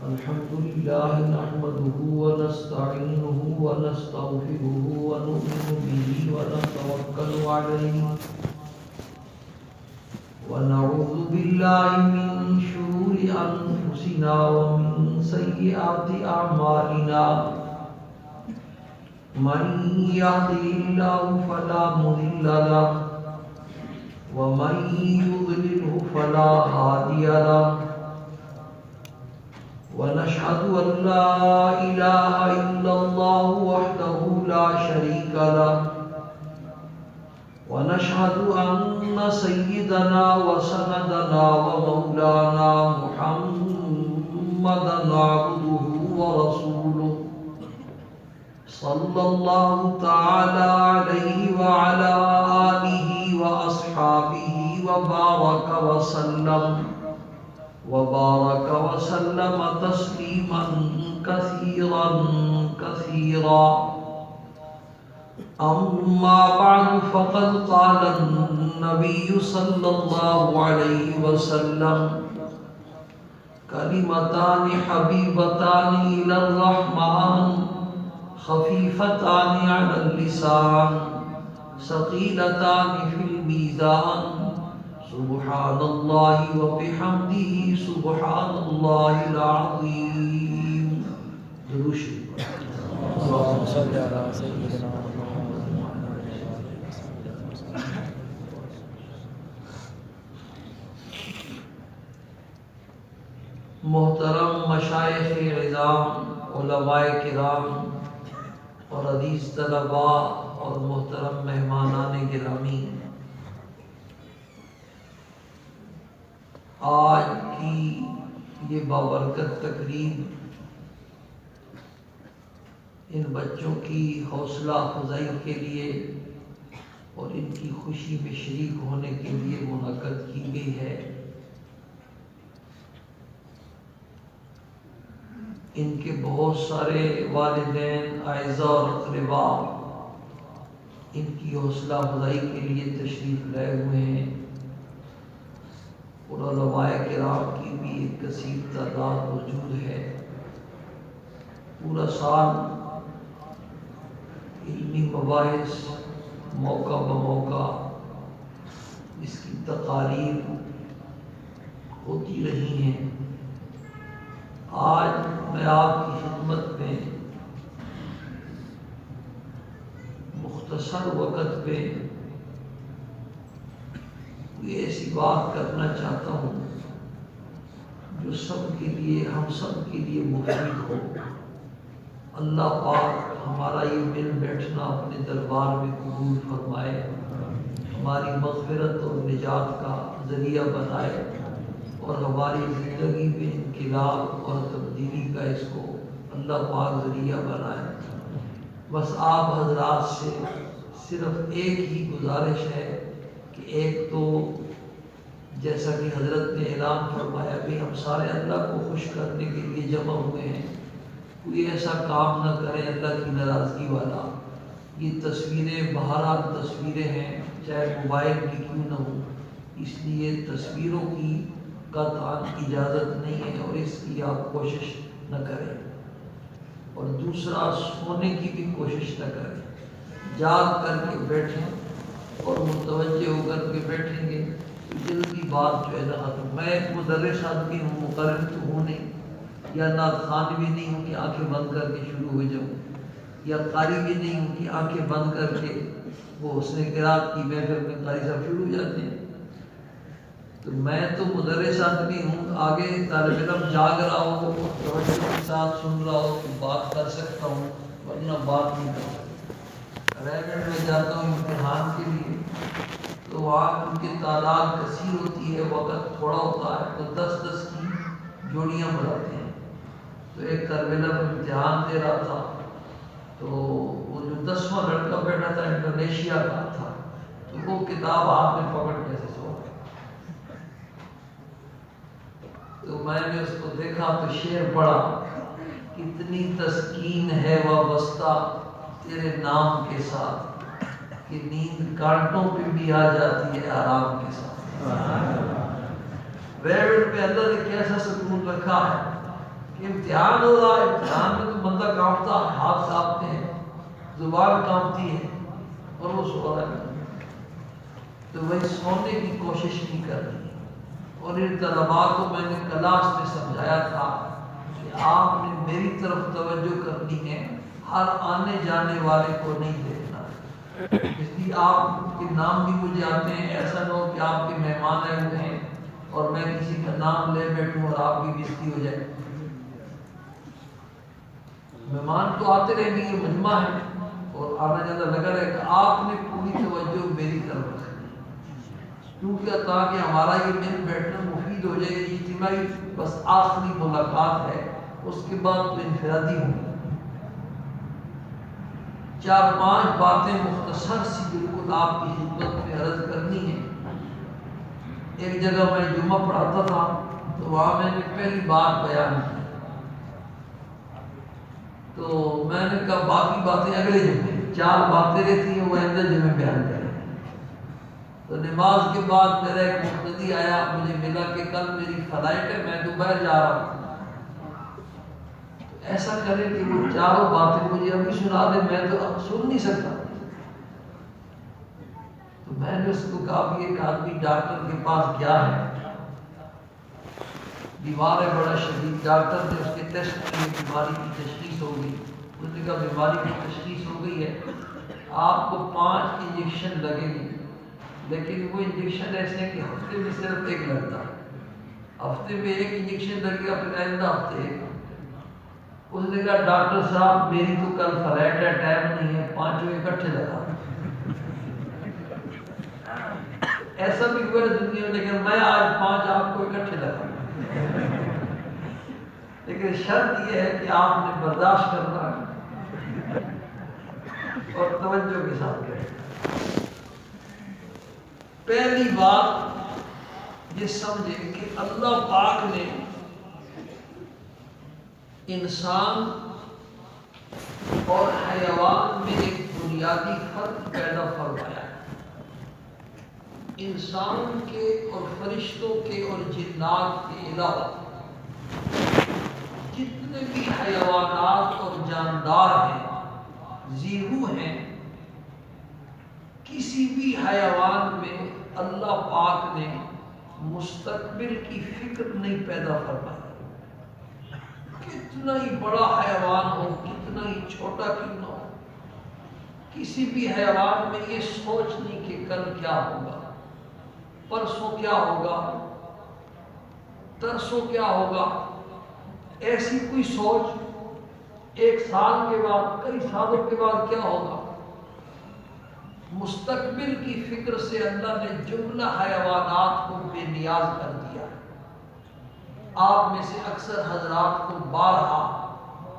الحمد لله نحمده ونستعينه ونستغفره ونؤمن به ونتوكل عليه ونعوذ بالله من شرور أنفسنا ومن سيئات أعمالنا من يهده الله فلا مضل له ومن يضلله فلا هادي له ونشهد أن لا إله إلا الله وحده لا شريك له ونشهد أن سيدنا وسندنا ومولانا محمدا عبده ورسوله صلى الله تعالى عليه وعلى آله وأصحابه وبارك وسلم تسليما كثيرا كثيرا. أما بعد فقد قال النبي صلى الله عليه وسلم كلمتان حبيبتان إلى الرحمن خفيفتان على اللسان ثقيلتان في الميزان سبحان الله وبحمده سبحان الله العظيم. درود شریف. اللهم صل على سيدنا محمد. محترم مشائخ اعظام، علماء کرام اور عزیز طلباء اور محترم مہمانان گرامی، آج کی یہ بابرکت تقریب ان بچوں کی حوصلہ افزائی کے لیے اور ان کی خوشی میں شریک ہونے کے لیے منعقد کی گئی ہے. ان کے بہت سارے والدین، اعزاء اور اقرباء ان کی حوصلہ افزائی کے لیے تشریف لائے ہوئے ہیں اور علماء کرام کی بھی ایک کثیر تعداد موجود ہے. پورا سال علمی مباحث موقع بموقع اس کی تقاریر ہوتی رہی ہیں. آج میں آپ کی خدمت میں مختصر وقت میں کوئی ایسی بات کرنا چاہتا ہوں جو سب کے لیے، ہم سب کے لیے مفید ہو. اللہ پاک ہمارا یہ مل بیٹھنا اپنے دربار میں قبول فرمائے، ہماری مغفرت اور نجات کا ذریعہ بنائے اور ہماری زندگی میں انقلاب اور تبدیلی کا اس کو اللہ پاک ذریعہ بنائے. بس آپ حضرات سے صرف ایک ہی گزارش ہے کہ ایک تو جیسا کہ حضرت نے اعلان فرمایا کہ ہم سارے اللہ کو خوش کرنے کے لیے جمع ہوئے ہیں، کوئی ایسا کام نہ کریں اللہ کی ناراضگی والا. یہ تصویریں بہرحال تصویریں ہیں، چاہے موبائل کی کیوں نہ ہو، اس لیے تصویروں کی قطعاً اجازت نہیں ہے اور اس کی آپ کوشش نہ کریں. اور دوسرا، سونے کی بھی کوشش نہ کریں. جاگ کر کے بیٹھیں اور متوجہ ہو کر کے بیٹھیں گے تو جلدی بات جو ہے نا ختم. میں ایک مدرس آدمی ہوں، مقرر تو ہوں نہیں، یا نعت خوان بھی نہیں ہوں کہ آنکھیں بند کر کے شروع ہو جاؤں، یا قاری بھی نہیں ہوں کہ آنکھیں بند کر کے وہ حسن قرات کی محفل میں قاری صاحب شروع ہو جاتے ہیں. تو میں تو مدرس آدمی ہوں، آگے طالب علم جاگ رہا ہو، توجہ کے ساتھ سن رہا ہو تو بات کر سکتا ہوں، ورنہ بات نہیں کر سکتا. ریگنڈ میں جاتا ہوں امتحان کے لیے تو وہاں ان کی تعداد کثیر ہوتی ہے، وقت تھوڑا ہوتا ہے تو 10-10 کی جوڑیاں بناتے ہیں. تو ایک طالب علم امتحان دے رہا تھا تو وہ جو 10واں لڑکا بیٹھا تھا انڈونیشیا کا تھا، تو وہ کتاب ہاتھ میں پکڑ کیسے سو رہا. تو میں نے اس کو دیکھا تو شعر پڑھا، کتنی تسکین ہے وابستہ تیرے نام کے ساتھ کہ نیند کانٹوں پہ بھی آ جاتی ہے آرام کے ساتھ. بیڈ پہ اللہ نے کیسا سکون رکھا ہے امتحان ہو رہا ہے، امتحان میں تو بندہ کانپتا ہے، ہاتھ کانپتے ہیں، زبان کانپتی ہے، اور وہ سو رہا ہے، تو وہی سونے کی کوشش نہیں کر رہی۔ اور ان طلباء کو میں نے کلاس میں سمجھایا تھا کہ آپ نے میری طرف توجہ کرنی ہے، ہر آنے جانے والے کو نہیں دیکھنا ہے، اس لیے آپ کے نام بھی مجھے آتے ہیں، ایسا نہ ہو کہ آپ کے مہمان آئے ہوئے ہیں اور میں کسی کا نام لے بیٹھوں اور آپ کی بےزتی ہو جائے۔ مہمان تو آتے رہیں گے، یہ مجمع ہے اور آنا جانا لگا رہے گا، آپ نے پوری توجہ میری طرف رکھنی ہے، کیونکہ تاکہ ہمارا یہ مل بیٹھنا مفید ہو جائے، اجتماعی بس آخری ملاقات ہے، اس کے بعد تو انفرادی ہوگی۔ 4-5 باتیں مختصر سی بالکل آپ کی خدمت میں عرض کرنی ہے۔ ایک جگہ میں جمعہ پڑھاتا تھا تو وہاں میں نے پہلی بات بیان کی، تو میں نے کہا باقی باتیں اگلے جمعے، 4 باتیں رہتی ہیں وہ اندر جمعے بیان کریں۔ تو نماز کے بعد میرا ایک مقتدی آیا، مجھے ملا کہ کل میری فلائٹ ہے، میں دوبارہ جا رہا ہوں، ایسا کریں کہ وہ 4 باتیں مجھے ابھی سنا دیں، میں تو اب سن نہیں سکتا۔ تو میں نے اس کو کہا کہ ایک آدمی ڈاکٹر کے پاس گیا ہے، بیمار ہے بڑا شدید، ڈاکٹر نے اس کے ٹیسٹ کیے، بیماری کی تشخیص ہو گئی، اس نے کہا بیماری کی تشخیص ہو گئی ہے، آپ کو 5 انجیکشن لگیں گے، لیکن وہ انجیکشن ایسے ہیں کہ ہفتے میں صرف 1 لگتا ہے، ہفتے میں 1 انجیکشن لگے گا، پھر آئندہ ہفتے 1۔ اس نے کہا ڈاکٹر صاحب میری تو کل فلائٹ ہے، ٹائم نہیں ہے، 5 اکٹھے لگا۔ ایسا بھی ہوا ہے دنیا میں، لیکن میں آج 5 آپ کو اکٹھے لگا، لیکن شرط یہ ہے کہ آپ نے برداشت کرنا ہے اور توجہ کے ساتھ کریں۔ پہلی بات یہ سمجھیں کہ اللہ پاک نے انسان اور حیوان میں ایک بنیادی فرق پیدا فرمایا ہے۔ انسان کے اور فرشتوں کے اور جنات کے علاوہ جتنے بھی حیوانات اور جاندار ہیں، ذی روح ہیں، کسی بھی حیوان میں اللہ پاک نے مستقبل کی فکر نہیں پیدا فرمائی۔ کتنا ہی بڑا حیوان ہو، کتنا ہی چھوٹا کیوں نہ ہو، کسی بھی حیوان میں یہ سوچ نہیں کہ کل کیا ہوگا، پرسوں کیا ہوگا، ترسوں کیا ہوگا، ایسی کوئی سوچ 1 سال کے بعد، کئی سالوں کے بعد کیا ہوگا۔ مستقبل کی فکر سے اللہ نے جملہ حیوانات کو بے نیاز کر دیا ہے۔ آپ میں سے اکثر حضرات کو بارہا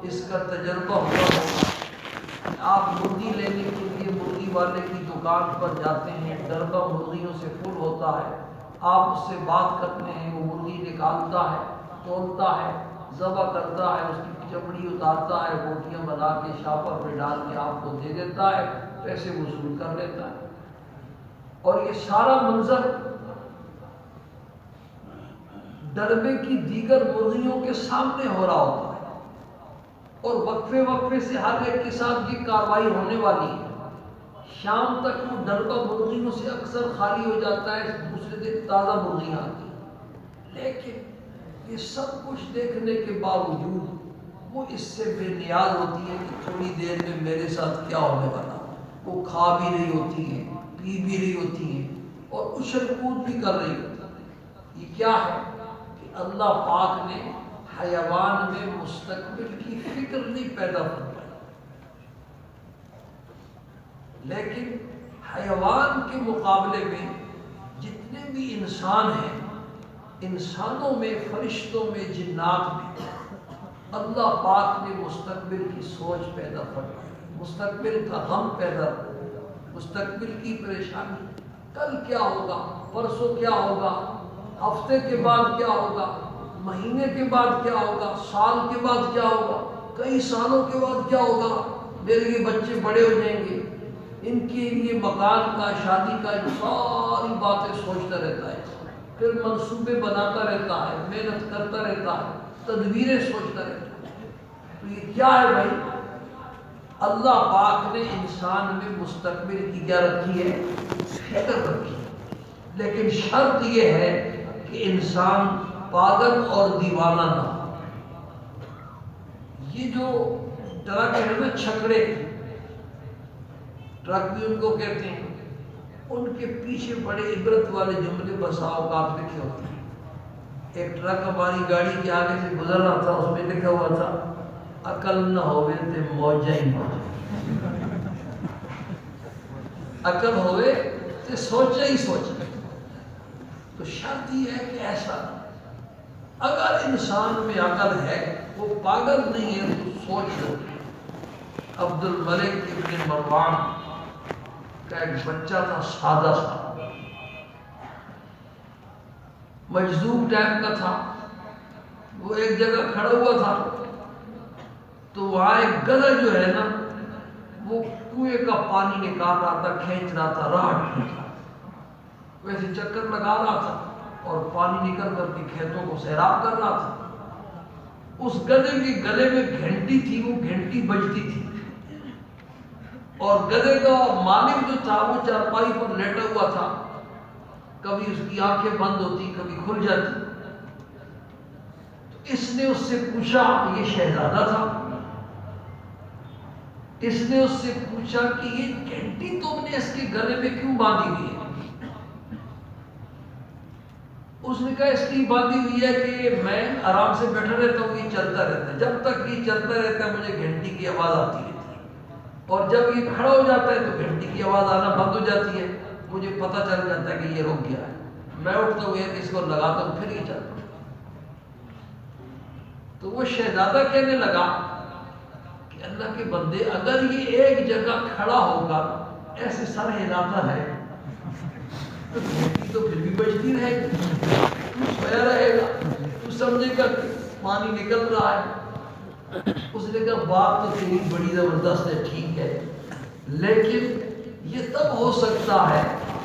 اس کا تجربہ ہوا ہوگا، آپ مرغی لینے کے لیے مرغی والے کی دکان پر جاتے ہیں، ڈربہ مرغیوں سے فل ہوتا ہے، آپ اس سے بات کرتے ہیں، وہ مرغی نکالتا ہے، تولتا ہے، ذبح کرتا ہے، اس کی چمڑی اتارتا ہے، بوٹیاں بنا کے شاپر پہ ڈال کے آپ کو دے دیتا ہے، پیسے وصول کر لیتا ہے۔ اور یہ سارا منظر ڈربے کی دیگر مرغیوں کے سامنے ہو رہا ہوتا ہے، اور وقفے وقفے سے ہر ایک کے ساتھ یہ کارروائی ہونے والی ہے۔ شام تک وہ ڈربہ مرغیوں سے اکثر خالی ہو جاتا ہے، دوسرے دن تازہ مرغیاں آتی ہیں، لیکن یہ سب کچھ دیکھنے کے باوجود وہ اس سے بے نیاز ہوتی ہے کہ تھوڑی دیر میں میرے ساتھ کیا ہونے والا۔ وہ کھا بھی رہی ہوتی ہیں، پی بھی رہی ہوتی ہیں، اور اچھل کود بھی کر رہی ہوتی ہیں۔ یہ کیا ہے کہ اللہ پاک نے حیوان میں مستقبل کی فکر نہیں پیدا فرمائی، لیکن حیوان کے مقابلے میں جتنے بھی انسان ہیں، انسانوں میں، فرشتوں میں، جنات میں اللہ پاک نے مستقبل کی سوچ پیدا فرمائی، مستقبل کا غم پیدا فرمایا، مستقبل کی پریشانی، کل کیا ہوگا، پرسوں کیا ہوگا، ہفتے کے بعد کیا ہوگا، مہینے کے بعد کیا ہوگا، سال کے بعد کیا ہوگا، کئی سالوں کے بعد کیا ہوگا، میرے یہ بچے بڑے ہو جائیں گے، ان کے لیے مکان کا، شادی کا، ساری باتیں سوچتا رہتا ہے، پھر منصوبے بناتا رہتا ہے، محنت کرتا رہتا ہے، تدبیریں سوچتا رہتا ہے۔ تو یہ کیا ہے بھائی؟ اللہ پاک نے انسان میں مستقبل کی کیا رکھی ہے؟ فکر رکھی ہے، لیکن شرط یہ ہے کہ انسان پاگل اور دیوانہ نہ ہو۔ یہ جو ٹرک ہے نا، چھکڑے، ٹرک بھی ان کو کہتے ہیں، ان کے پیچھے بڑے عبرت والے جملے بسا اوقات لکھے ہوتے ہیں۔ ایک ٹرک ہماری گاڑی کے آگے سے گزر رہا تھا، اس میں لکھا ہوا تھا عقل نہ ہوئے تے موجہ ہی موجہ، عقل ہوئے تے سوچا ہی سوچا۔ تو شرط یہ ہے کہ ایسا اگر انسان میں عقل ہے، وہ پاگل نہیں ہے، تو سوچ لو۔ عبد الملک ابن مروان کا ایک بچہ تھا، سادہ سا، مجذوب ٹائم کا تھا۔ وہ ایک جگہ کھڑا ہوا تھا تو وہاں ایک گدھا جو ہے نا، وہ کنویں کا پانی نکال رہا تھا، کھینچ رہا تھا، راہ کھینچ رہا تھا، ویسے چکر لگا رہا تھا اور پانی نکل کر کے کھیتوں کو سیراب کر رہا تھا۔ اس گدھے کے گلے میں گھنٹی تھی، وہ گھنٹی بجتی تھی، اور گدھے کا مالک جو تھا وہ چارپائی پر لیٹا ہوا تھا، کبھی اس کی آنکھیں بند ہوتی، کبھی کھل جاتی۔ تو اس نے اس سے پوچھا، یہ شہزادہ تھا، اس نے اس سے پوچھا کہ یہ گھنٹی تم نے اس کے گلے میں کیوں باندھی ہوئی ہے؟ اس نے کہا اس لیے باندھی ہوئی ہے کہ میں آرام سے بیٹھا رہتا ہوں، یہ چلتا رہتا ہے، جب تک یہ چلتا رہتا ہے مجھے گھنٹی کی آواز آتی رہتی ہے، اور جب یہ کھڑا ہو جاتا ہے تو گھنٹی کی آواز آنا بند ہو جاتی ہے، مجھے پتہ چل جاتا ہے کہ یہ رک گیا ہے، میں اٹھتا ہوں کہ اس کو لگاتا ہوں، پھر یہ چلتا ہوں۔ تو وہ شہزادہ کہنے لگا کہ اللہ کے بندے، اگر یہ ایک جگہ کھڑا ہوگا ایسے سر ہلاتا ہے تو گھنٹی تو پھر بھی بجتی رہے گی، تو سویا رہے گا، تو سمجھے گا کہ پانی نکل رہا ہے۔ اس نے کہا بات تو تیری بڑی زبردست ہے، ٹھیک ہے، لیکن یہ تب ہو سکتا ہے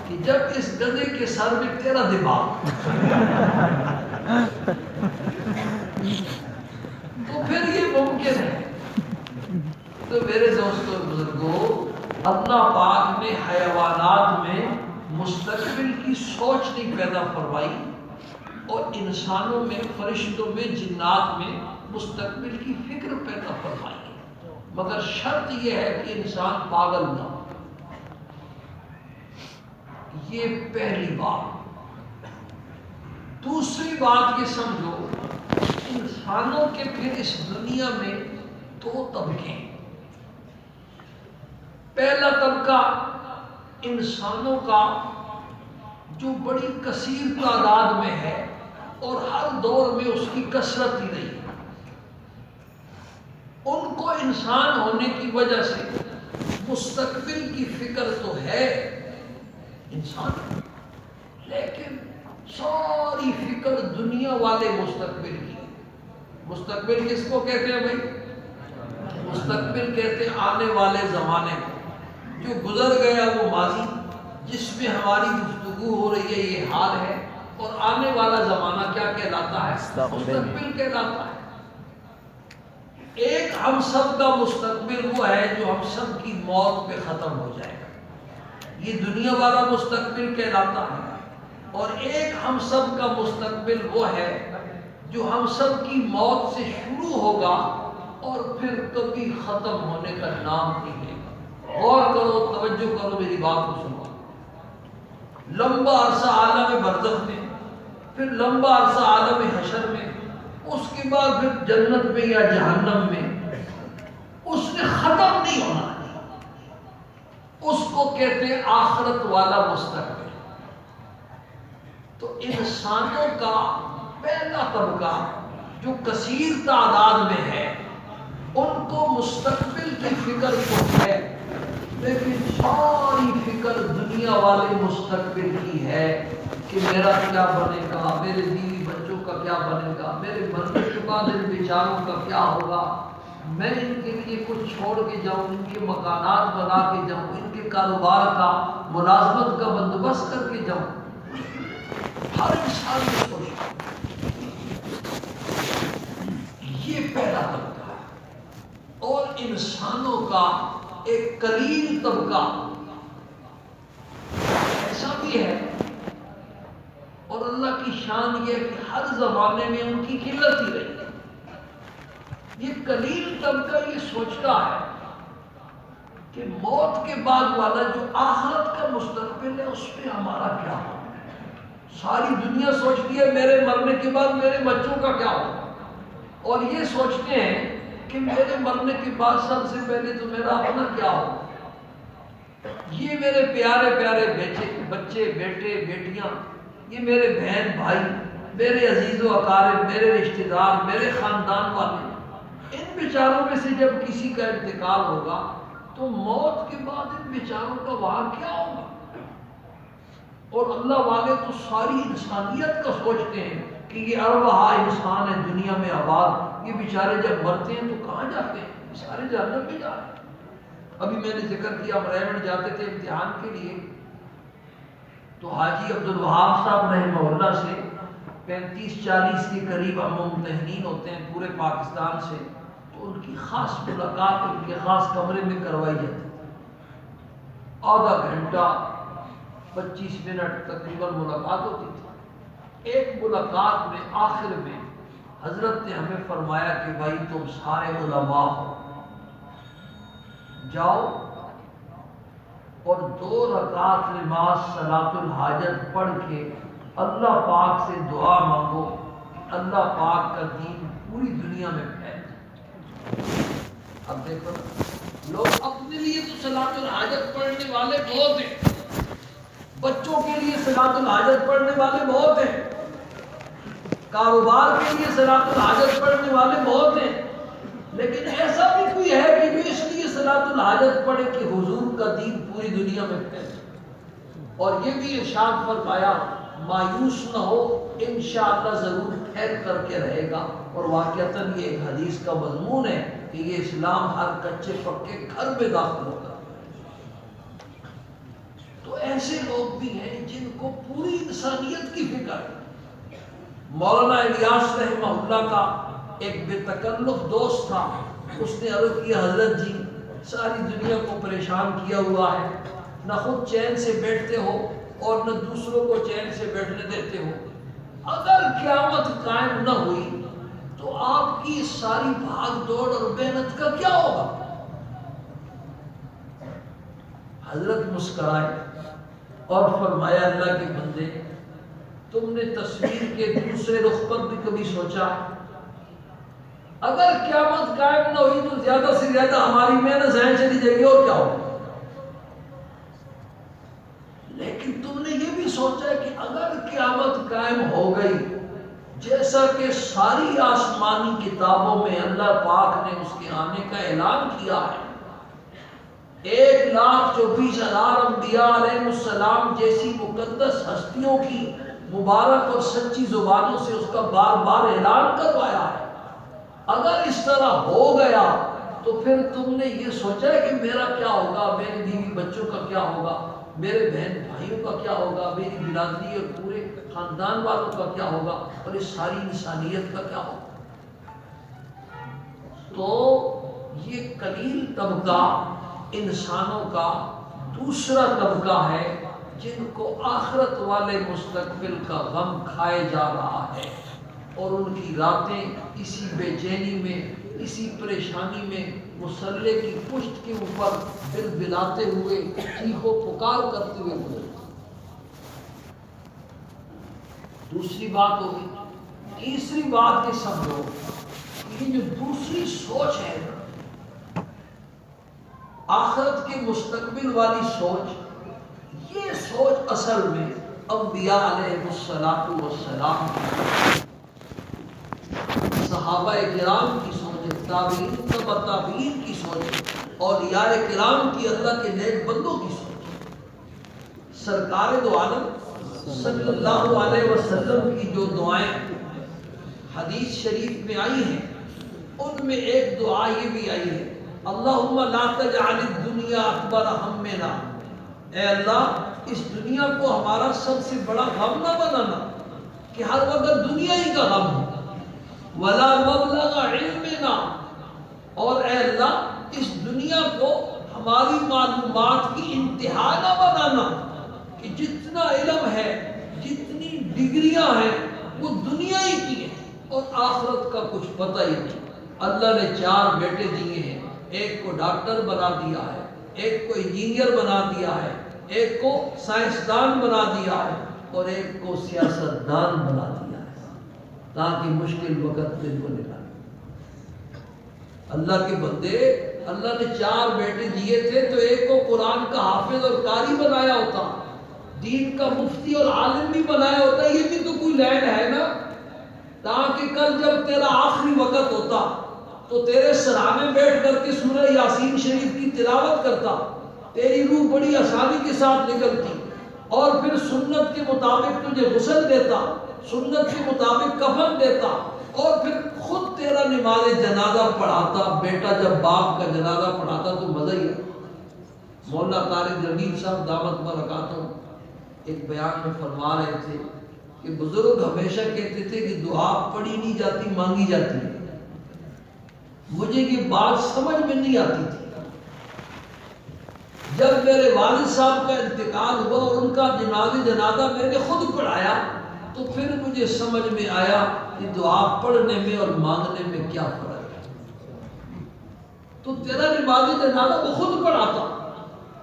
کہ جب اس گدھے کے سر میں تیرا دماغ، تو پھر یہ ممکن ہے۔ تو میرے دوستوں بزرگوں، اللہ پاک نے حیوانات میں مستقبل کی سوچ نہیں پیدا فرمائی، اور انسانوں میں، فرشتوں میں، جنات میں مستقبل کی فکر پیدا فرمائی، مگر شرط یہ ہے کہ انسان پاگل نہ ہو۔ یہ پہلی بات۔ دوسری بات یہ سمجھو، انسانوں کے پھر اس دنیا میں دو طبقے۔ پہلا طبقہ انسانوں کا جو بڑی کثیر تعداد میں ہے اور ہر دور میں اس کی کثرت ہی رہی، ان کو انسان ہونے کی وجہ سے مستقبل کی فکر تو ہے انسان، لیکن ساری فکر دنیا والے مستقبل کی۔ مستقبل کس کو کہتے ہیں بھائی؟ مستقبل کہتے ہیں آنے والے زمانے کو، جو گزر گیا وہ ماضی، جس میں ہماری گفتگو ہو رہی ہے یہ حال ہے، اور آنے والا زمانہ کیا کہلاتا ہے؟ مستقبل کہلاتا ہے۔ ایک ہم سب کا مستقبل وہ ہے جو ہم سب کی موت پہ ختم ہو جائے گا، یہ دنیا والا مستقبل کہلاتا ہے، اور ایک ہم سب کا مستقبل وہ ہے جو ہم سب کی موت سے شروع ہوگا اور پھر کبھی ختم ہونے کا نام نہیں لے گا۔ غور کرو، توجہ کرو، میری بات کو سنو۔ لمبا عرصہ عالم برزخ میں، پھر لمبا عرصہ عالم حشر میں، اس کے بعد پھر جنت میں یا جہنم میں، اس نے ختم نہیں ہونا، اس کو کہتے ہیں آخرت والا مستقبل۔ تو انسانوں کا پہلا طبقہ جو کثیر تعداد میں ہے، ان کو مستقبل کی فکر تو ہے، لیکن ساری فکر دنیا والے مستقبل کی ہے کہ میرا کیا بنے گا، میرے بیوی بچوں کا کیا بنے گا، میرے مر چکا دل بیچاروں کا کیا ہوگا، میں ان کے لیے کچھ چھوڑ کے جاؤں، ان کے مکانات بنا کے جاؤں، ان کے کاروبار کا، ملازمت کا بندوبست کر کے جاؤں۔ ہر انسان کو سوچتا کا ایک قلیل طبقہ ایسا بھی ہے، اور اللہ کی شان یہ کہ ہر زمانے میں ان کی قلت ہی رہی ہے۔ یہ قلیل طبقہ یہ سوچتا ہے کہ موت کے بعد والا جو آخرت کا مستقبل ہے اس میں ہمارا کیا ہوگا۔ ساری دنیا سوچتی ہے میرے مرنے کے بعد میرے بچوں کا کیا ہوگا، اور یہ سوچتے ہیں کہ میرے مرنے کے بعد سب سے پہلے تو میرا اپنا کیا ہوگا۔ یہ میرے پیارے پیارے بچے بیٹے بیٹیاں، یہ میرے بہن بھائی، میرے عزیز و اقارب، میرے رشتہ دار، میرے خاندان والے، ان بیچاروں میں سے جب کسی کا انتقال ہوگا تو موت کے بعد ان بیچاروں کا وہاں کیا ہوگا۔ اور اللہ والے تو ساری انسانیت کا سوچتے ہیں کہ یہ ارواح انسان ہے دنیا میں آباد، یہ بیچارے جب مرتے ہیں تو کہاں جاتے ہیں، سارے جہنم میں جا رہے ہیں۔ ابھی میں نے ذکر کیا ہم ریمنڈ جاتے تھے امتحان کے لیے، تو حاجی عبدالوہاب صاحب رحمہ اللہ سے 35-40 کے قریب ہم ممتحنین ہوتے ہیں پورے پاکستان سے، تو ان کی خاص ملاقات ان کے خاص کمرے میں کروائی جاتی تھی۔ آدھا گھنٹہ 25 منٹ تقریباً ملاقات ہوتی تھی۔ ایک ملاقات میں آخر میں حضرت نے ہمیں فرمایا کہ بھائی تم سارے علماء ہو، جاؤ اور 2 رکعت نماز صلاۃ الحاجت پڑھ کے اللہ پاک سے دعا مانگو کہ اللہ پاک کا دین پوری دنیا میں پھیل جائے۔ اب دیکھو لوگ اپنے لیے تو صلاۃ الحاجت پڑھنے والے بہت ہیں، بچوں کے لیے صلاۃ الحاجت پڑھنے والے بہت ہیں، کاروبار کے لیے صلاۃ الحاجت پڑھنے والے بہت ہیں، لیکن ایسا بھی کوئی ہے کہ جو اس لیے صلاۃ الحاجت پڑھے کہ حضور کا دین پوری دنیا میں پھیلے۔ اور یہ بھی ارشاد فرمایا مایوس نہ ہو، انشاءاللہ ضرور خیر کر کے رہے گا۔ اور واقعتاً یہ ایک حدیث کا مضمون ہے کہ یہ اسلام ہر کچے پکے گھر میں داخل ہوگا۔ تو ایسے لوگ بھی ہیں جن کو پوری انسانیت کی فکر ہے۔ مولانا الیاس رحمہ اللہ کا ایک بے تکلف دوست تھا، اس نے عرض کیا حضرت جی ساری دنیا کو پریشان کیا ہوا ہے، نہ خود چین سے بیٹھتے ہو اور نہ دوسروں کو چین سے بیٹھنے دیتے ہو، اگر قیامت قائم نہ ہوئی تو آپ کی ساری بھاگ دوڑ اور محنت کا کیا ہوگا۔ حضرت مسکرائے اور فرمایا اللہ کے بندے تم نے تصویر کے دوسرے رخ پر بھی کبھی سوچا؟ اگر قیامت قائم نہ ہوئی تو زیادہ سے زیادہ ہماری محنت ضائع چلی جائے گی اور کیا ہوگا، لیکن تم نے یہ بھی سوچا ہے کہ اگر قیامت قائم ہو گئی، جیسا کہ ساری آسمانی کتابوں میں اللہ پاک نے اس کے آنے کا اعلان کیا ہے، 1,24,000 انبیاء علیہ السلام جیسی مقدس ہستیوں کی مبارک اور سچی زبانوں سے اس کا بار بار اعلان کروایا ہے۔ اگر اس طرح ہو گیا تو پھر تم نے یہ سوچا ہے کہ میرا کیا ہوگا، میری بیوی بچوں کا کیا ہوگا، میرے بہن بھائیوں کا کیا ہوگا، میری برادری اور پورے خاندان والوں کا کیا ہوگا، اور اس ساری انسانیت کا کیا ہوگا۔ تو یہ قلیل طبقہ انسانوں کا دوسرا طبقہ ہے جن کو آخرت والے مستقبل کا غم کھائے جا رہا ہے، اور ان کی راتیں اسی بے چینی میں، اسی پریشانی میں مسلح کی پشت کے اوپر بلبلاتے ہوئے، چیخو پکار کرتے ہوئے گزرتی۔ دوسری بات ہوگی۔ تیسری بات یہ سمجھو کہ یہ جو دوسری سوچ ہے آخرت کے مستقبل والی سوچ، یہ سوچ اصل میں انبیاء علیہ السلام صحابہ کرام کی سوچ ہے، تابعین تبع تابعین کی سوچ ہے، اولیاء کرام کی، اللہ کے نیک بندوں کی سوچ ہے۔ سرکار دو عالم صلی اللہ علیہ وسلم کی جو دعائیں حدیث شریف میں آئی ہیں، ان میں ایک دعا یہ بھی آئی ہے، اللہم لا تجعل الدنیا اکبر ہمنا، اے اللہ اس دنیا کو ہمارا سب سے بڑا غم نہ بنانا کہ ہر وقت دنیا ہی کا غم ہو، ولا مبلغ علمنا، اور اے اللہ اس دنیا دنیا کو ہماری معلومات کی انتہا نہ بنانا کہ جتنا علم ہے، جتنی ڈگریاں ہیں، وہ دنیا ہی کی ہے اور آخرت کا کچھ پتہ ہی نہیں۔ اللہ نے 4 بیٹے دیے ہیں، ایک کو ڈاکٹر بنا دیا ہے، ایک کو انجینئر بنا دیا ہے، ایک کو سائنسدان بنا دیا ہے اور ایک کو سیاستدان بنا دیا ہے تاکہ مشکل وقت میں ان کو نکالے۔ اللہ کے بندے، اللہ نے 4 بیٹے دیے تھے تو ایک کو قرآن کا حافظ اور قاری بنایا ہوتا، دین کا مفتی اور عالم بھی بنایا ہوتا، یہ بھی تو کوئی لین ہے نا، تاکہ کل جب تیرا آخری وقت ہوتا تو تیرے سرانے بیٹھ کر کے سورہ یاسین شریف کی تلاوت کرتا، تیری روح بڑی آسانی کے ساتھ نکلتی اور پھر سنت کے مطابق تجھے غسل دیتا، سنت کے مطابق کفن دیتا اور پھر خود تیرا نماز جنازہ پڑھاتا۔ بیٹا جب باپ کا جنازہ پڑھاتا تو مزہ ہی ہے۔ مولانا طارق جمیل صاحب دامت برکاتہم ایک بیان میں فرما رہے تھے کہ بزرگ ہمیشہ کہتے تھے کہ دعا پڑھی نہیں جاتی، مانگی جاتی ہے۔ مجھے یہ بات سمجھ میں نہیں آتی تھی۔ جب میرے والد صاحب کا انتقال ہوا اور ان کا جنازہ میں نے خود پڑھایا تو پھر مجھے سمجھ میں آیا کہ دعا پڑھنے میں اور مانگنے میں کیا فرق ہے۔ تو تیرا نماز جنازہ وہ خود پڑھاتا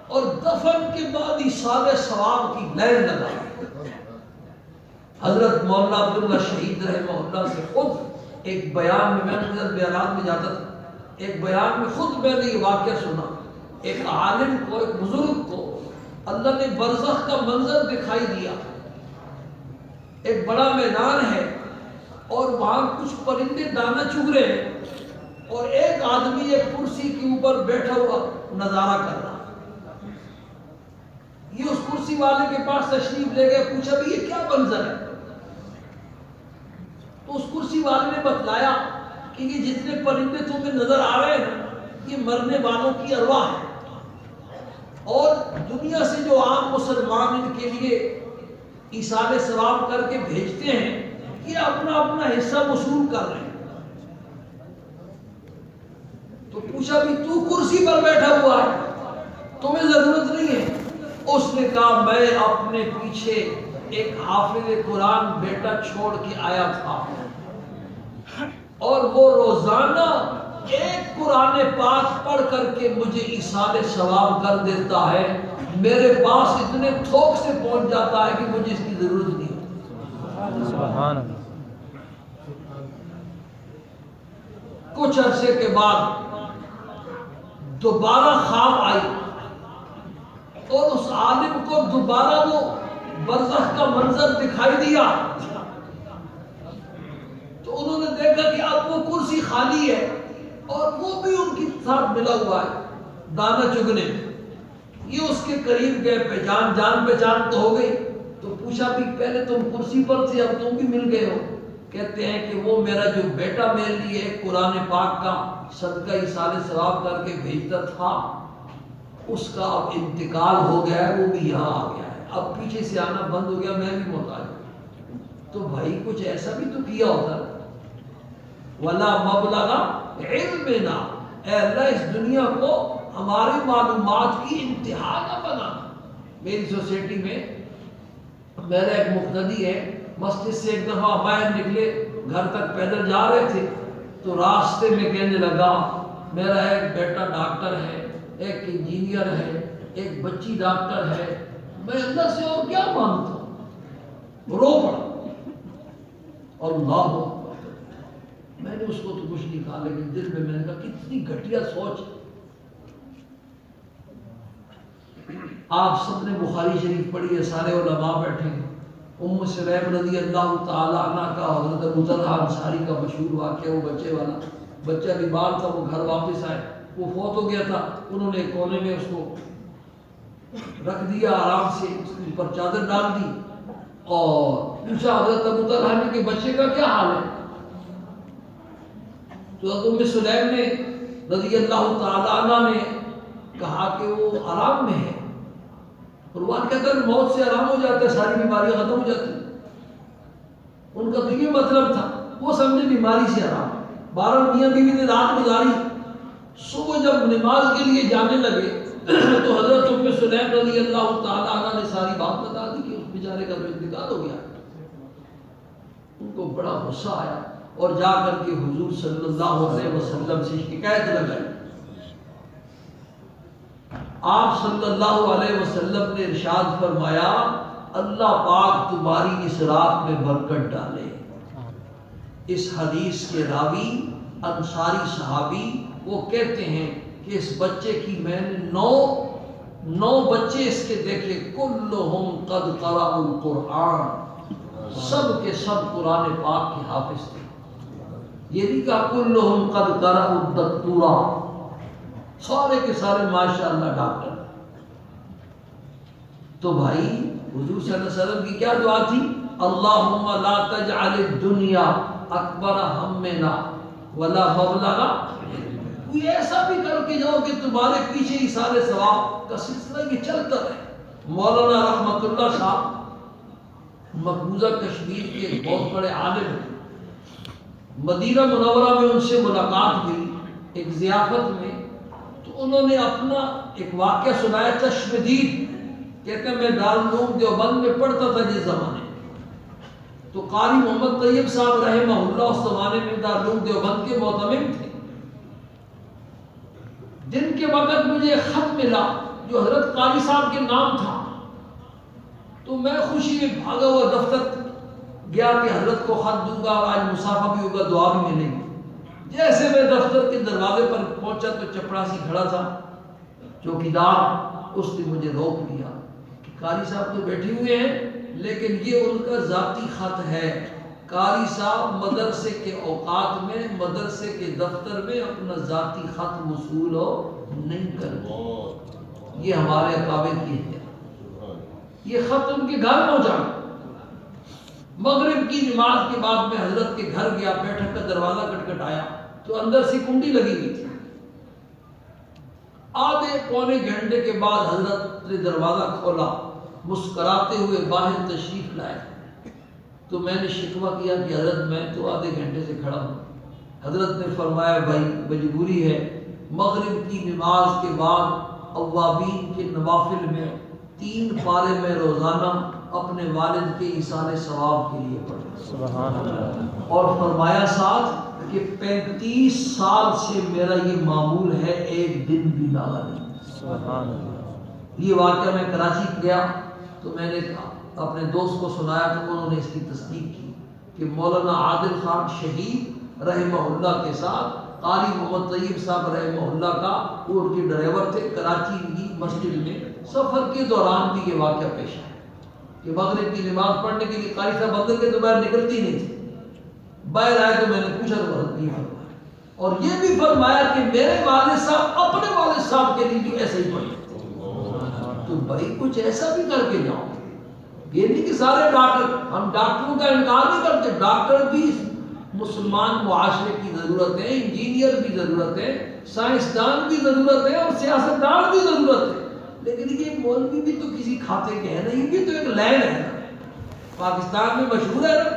اور دفن کے بعد ہی سارے ثواب کی لین لگائی۔ حضرت مولانا عبداللہ شہید رحمہ اللہ سے خود ایک بیان میں بیانات میں جاتا تھا، ایک بیان میں خود میں نے یہ واقعہ سنا۔ ایک عالم کو، ایک بزرگ کو اللہ نے برزخ کا منظر دکھائی دیا۔ ایک بڑا میدان ہے اور وہاں کچھ پرندے دانا چگ رہے ہیں اور ایک آدمی ایک کرسی کے اوپر بیٹھا ہوا نظارہ کر رہا۔ یہ اس کرسی والے کے پاس تشریف لے گئے، پوچھا بھی یہ کیا منظر ہے؟ تو اس کرسی والے نے بتلایا کہ یہ جتنے پرندے تمہیں نظر آ رہے ہیں یہ مرنے والوں کی ارواح ہے اور دنیا سے جو عام مسلمان ان کے لیے ایصال ثواب کر کے بھیجتے ہیں یہ اپنا اپنا حصہ وصول کر رہے ہیں۔ تو پوچھا بھی تو کرسی پر بیٹھا ہوا ہے، تمہیں ضرورت نہیں ہے؟ اس نے کہا میں اپنے پیچھے ایک حافظ قرآن بیٹا چھوڑ کے آیا تھا اور وہ روزانہ ایک قرآن پاک پڑھ کر کے مجھے ایصال ثواب کر دیتا ہے، میرے پاس اتنے تھوک سے پہنچ جاتا ہے کہ مجھے اس کی ضرورت نہیں ہوتی۔ سبحان اللہ۔ کچھ عرصے کے بعد دوبارہ خواب آئی اور اس عالم کو دوبارہ وہ برزخ کا منظر دکھائی دیا تو انہوں نے دیکھا کہ اب وہ کرسی خالی ہے اور وہ بھی ان کے ساتھ ملا ہوا ہے دانا چگنے۔ یہ اس کے قریب گئے، پہچان جان پہچان تو ہو گئی، تو پوچھا بھی پہلے تم کرسی پر تھے اب تم بھی مل گئے ہو؟ کہتے ہیں کہ وہ میرا جو بیٹا میرے لیے ایک قرآن پاک کا صدقہ ایصال ثواب کر کے بھیجتا تھا اس کا اب انتقال ہو گیا ہے، وہ بھی یہاں آ گیا ہے، اب پیچھے سے آنا بند ہو گیا، میں بھی محتاج ہوں۔ تو بھائی کچھ ایسا بھی تو کیا ہوتا ہے۔ وَلَا مَبْلَغَ عِلْمِنَا، اے اللہ اس دنیا کو ہماری معلومات کی انتہا نہ بنانا۔ میری سوسائٹی میں میرا ایک مقتدی ہے، مسجد سے ایک دفعہ باہر نکلے، گھر تک پیدل جا رہے تھے تو راستے میں کہنے لگا میرا ایک بیٹا ڈاکٹر ہے، ایک انجینئر ہے، ایک بچی ڈاکٹر ہے، میں اللہ سے اور کیا مانگتا ہوں؟ رو پڑا۔ اللہ اکبر۔ میں نے اس کو تو کچھ نہیں کہا لیکن دل میں نے کہا کتنی گھٹیا سوچ۔ آپ سب نے بخاری شریف پڑھی ہے، سارے علماء بیٹھے ہیں۔ ام سلیم رضی اللہ تعالی عنہ کا حضرت ابو طلحہ انصاری کا مشہور واقعہ، وہ بچے والا بچہ بیمار تھا، وہ گھر واپس آئے، وہ فوت ہو گیا تھا، انہوں نے کونے میں اس کو رکھ دیا، آرام سے اس کے اوپر چادر ڈال دی اور پوچھا حضرت ابو طلحہ نے کہ بچے کا کیا حال ہے؟ تو ام سلیم نے رضی اللہ تعالی عنہ نے کہا کہ وہ آرام میں ہے۔ قرآن کہتا ہے موت سے آرام ہو جاتا ہے، ساری بیماریاں ختم ہو جاتی ہیں۔ ان کا تو یہ مطلب تھا، وہ سمجھے بیماری سے آرام۔ 12 میاں بیوی نے رات گزاری صبح جب نماز کے لیے جانے لگے تو حضرت ام سلیم رضی اللہ تعالیٰ عنہ نے ساری بات بتا دی کہ اس بیچارے کا تو انتقال ہو گیا۔ ان کو بڑا غصہ آیا اور جا کر کے حضور صلی اللہ علیہ وسلم سے شکایت لگائی۔ آپ صلی اللہ علیہ وسلم نے ارشاد فرمایا اللہ پاک تمہاری اس رات میں برکت ڈالے۔ اس حدیث کے راوی انصاری صحابی وہ کہتے ہیں کہ اس بچے کی میں نے نو بچے اس کے دیکھے، کلہم قد قرأوا القرآن، سب کے سب قرآن پاک کے حافظ تھے۔ یہ نہیں کہا کلہم قد قرأوا الدکتورا، سارے کے سارے ماشاءاللہ ڈاکٹر۔ تو بھائی حضور صلی اللہ علیہ وسلم کی کیا دعا تھی؟ اللہم لا تجعل الدنیا اکبر ہمنا ولا مبلغ، کوئی ایسا بھی کر کے جاؤ کہ تمہارے پیچھے ہی سارے ثواب کا سلسلہ یہ چلتا رہے۔ مولانا رحمت اللہ صاحب مقبوضہ کشمیر کے ایک بہت بڑے عالم ہیں، مدینہ منورہ میں ان سے ملاقات ہوئی ایک ضیافت میں، تو انہوں نے اپنا ایک واقعہ سنایا تشدید، کہتے ہیں میں دارالعلوم دیوبند میں پڑھتا تھا جس زمانے، تو قاری محمد طیب صاحب رحمہ اللہ اس زمانے میں دارالعلوم دیوبند کے معتمم تھے۔ دن کے وقت مجھے خط ملا جو حضرت قاری صاحب کے نام تھا، تو میں خوشی میں بھاگا ہوا دفتر گیا کہ حضرت کو خط دوں گا، آج مسافہ بھی ہوگا، دعا بھی ملے گی۔ جیسے میں دفتر کے دروازے پر پہنچا تو چپڑاسی کھڑا تھا چوکیدار، اس نے مجھے روک لیا کہ قاری صاحب تو بیٹھے ہوئے ہیں لیکن یہ ان کا ذاتی خط ہے، قاری صاحب مدرسے کے اوقات میں مدرسے کے دفتر میں اپنا ذاتی خط وصول نہیں کرتے، یہ ہمارے اکابر کی ہے۔ یہ خط ان کے گھر پہنچا۔ مغرب کی نماز کے بعد میں حضرت کے گھر گیا، بیٹھک کا دروازہ کھٹکھٹایا تو اندر سے کنڈی لگی ہوئی تھی۔ آدھے پونے گھنٹے کے بعد حضرت نے دروازہ کھولا، مسکراتے ہوئے باہر تشریف لائے۔ تو میں نے شکوہ کیا کہ حضرت میں تو آدھے گھنٹے سے کھڑا ہوں۔ حضرت نے فرمایا بھائی مجبوری ہے، مغرب کی نماز کے بعد اوابین کے نوافل میں 3 پارے میں روزانہ اپنے والد کے ایصال ثواب کے لیے پڑھیں۔ سبحان اللہ۔ اور فرمایا ساتھ کہ 35 سال سے میرا یہ معمول ہے، ایک دن بھی لاغا نہیں۔ سبحان اللہ۔ یہ واقعہ میں کراچی گیا تو میں نے اپنے دوست کو سنایا تو انہوں نے اس کی تصدیق کی کہ مولانا عادل خان شہید رحمہ اللہ کے ساتھ قاری محمد طیب صاحب رحمہ اللہ کا وہ ان کے ڈرائیور تھے، کراچی کی مسجد میں سفر کے دوران بھی یہ واقعہ پیش آیا کہ مغرب کی نماز پڑھنے کے لیے قاری صاحب اندر کے تو باہر نکلتی نہیں تھی، باہر آئے تو میں نے پوچھا تو حضرت نہیں فرمایا، اور یہ بھی فرمایا کہ میرے والد صاحب اپنے والد صاحب کے لیے بھی ایسے ہی پڑھتے۔ تو بھائی کچھ ایسا بھی کر کے جاؤ، یہ نہیں کہ سارے ڈاکٹر، ہم ڈاکٹروں کا انکار نہیں کرتے، ڈاکٹر بھی مسلمان معاشرے کی ضرورت ہے، انجینئر بھی ضرورت ہے، سائنسدان بھی ضرورت ہے، اور سیاستدان بھی ضرورت ہے، لیکن یہ مولوی بھی تو کسی کھاتے کے ہیں نا، یہ بھی تو ایک لین ہے نا۔ پاکستان میں مشہور ہے نا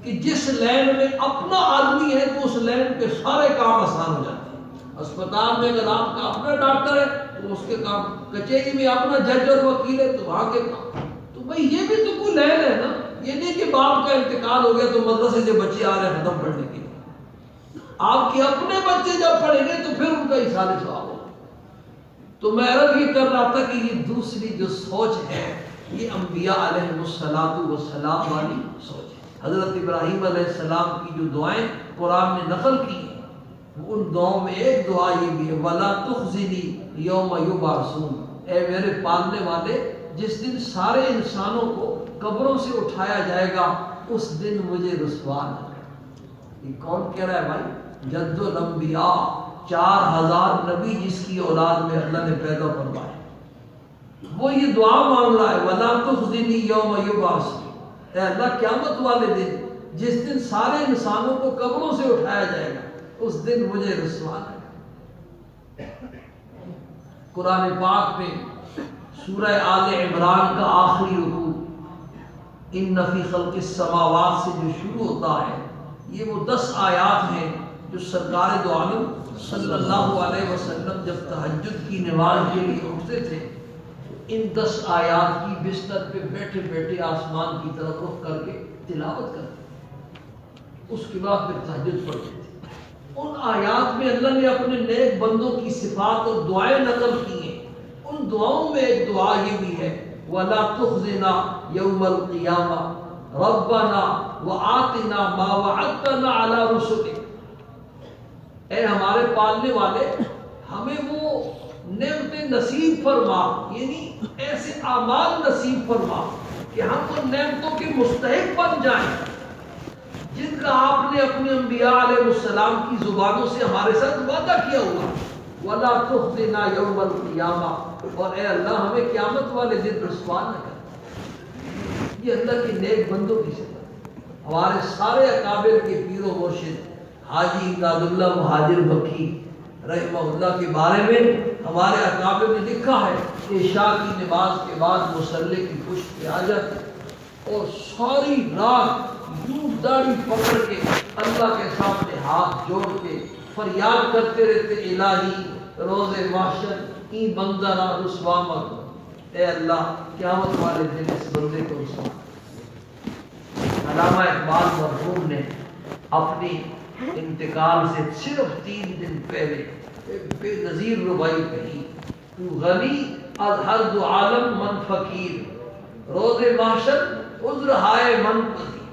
کہ جس لین میں اپنا آدمی ہے تو اس لین پہ سارے کام آسان ہو جاتے ہیں۔ اسپتال میں اگر آپ کا اپنا ڈاکٹر ہے تو اس کے کام، کچہری میں اپنا جج اور وکیل ہے تو وہاں کے کام، تو بھائی یہ بھی تو کوئی لین ہے نا۔ یہ نہیں کہ باپ کا انتقال ہو گیا تو مدرسے سے بچے آ رہے ہیں ختم پڑھنے کے لیے، آپ کے اپنے بچے جب پڑھیں گے تو پھر ان کا ایصال ثواب ہوگا۔ تو میں عرض یہ کر رہا تھا کہ یہ دوسری جو سوچ ہے یہ انبیاء علیہ السلام والی سوچ ہے۔ حضرت ابراہیم علیہ السلام کی جو دعائیں قرآن نے نقل کی ہیں، ان دعاؤں میں ایک دعا یہ بھی ہے وَلَا تُخْزِنِي يَوْمَ يُبْعَثُونَ، اے میرے پالنے والے جس دن سارے انسانوں کو قبروں سے اٹھایا جائے گا اس دن مجھے رسوا نہ کر۔ یہ کون کہہ رہا ہے بھائی؟ جد الانبیاء، 4000 نبی جس کی اولاد میں اللہ نے پیدا فرمائے، وہ یہ دعا مانگ رہا ہے وَلَا تُخْزِنِي يَوْمَ يُبْعَثُونَ، اے اللہ قیامت والے دن جس دن سارے انسانوں کو قبروں سے اٹھایا جائے گا اس دن مجھے رسوا نہ کر۔ قرآن پاک میں سورہ آل عمران کا آخری رکوع ان فی خلق السماوات سے جو شروع ہوتا ہے، یہ وہ 10 آیات ہیں جو سرکار دو عالم صلی اللہ علیہ وسلم جب تہجد کی نماز کے لیے اٹھتے تھے ان 10 آیات کی بستر پہ بیٹھے بیٹھے آسمان کی طرف رخ کر کے تلاوت کرتے، اس کے بعد پھر تہجد پڑھتے تھے۔ ان آیات میں اللہ نے اپنے نیک بندوں کی صفات اور دعائیں نقل کی ہیں۔ ان دعاؤں میں ایک دعا یہ بھی ہے وَلَا تُخْزِنَا يَوْمَ الْقِيَامَةِ رَبَّنَا وَآتِنَا مَا وَعَدتَّنَا عَلَى رُسُلِكَ، اے ہمارے پالنے والے ہمیں وہ نعمتیں نصیب فرما، یعنی ایسے اعمال نصیب فرما کہ ہم ان نعمتوں کے مستحق بن جائیں جن کا آپ نے اپنے انبیاء علیہ السلام کی زبانوں سے ہمارے ساتھ وعدہ کیا ہوا۔ وَلَا تُخْزِنَا يَوْمَ الْقِيَامَةِ، اور اے اللہ ہمیں قیامت والے دن رسوا نہ کر۔ یہ اللہ کے نیک بندوں کی صفت۔ ہمارے سارے اکابر کے پیر و مرشد حاجی امداد اللہ مہاجر مکی رحمہ اللہ کے بارے میں ہمارے اکابر نے لکھا ہے کہ عشاء کی نماز کے بعد مصلی کی پشت پہ آ جاتے اور ساری رات یوں داڑھی پکڑ کے اللہ کے سامنے ہاتھ جوڑ کے فریاد کرتے رہتے الہی روز محشر ای بندہ رسوا مت، اے اللہ قیامت والے دن اس بندے کو رسوا۔ علامہ اقبال مرحوم نے اپنی انتقال سے صرف 3 دن پہلے ایک بے نظیر ربائی کہی، تو غنی از ہر دو عالم من فقیر روز محشر عذر ہائے من پذیر،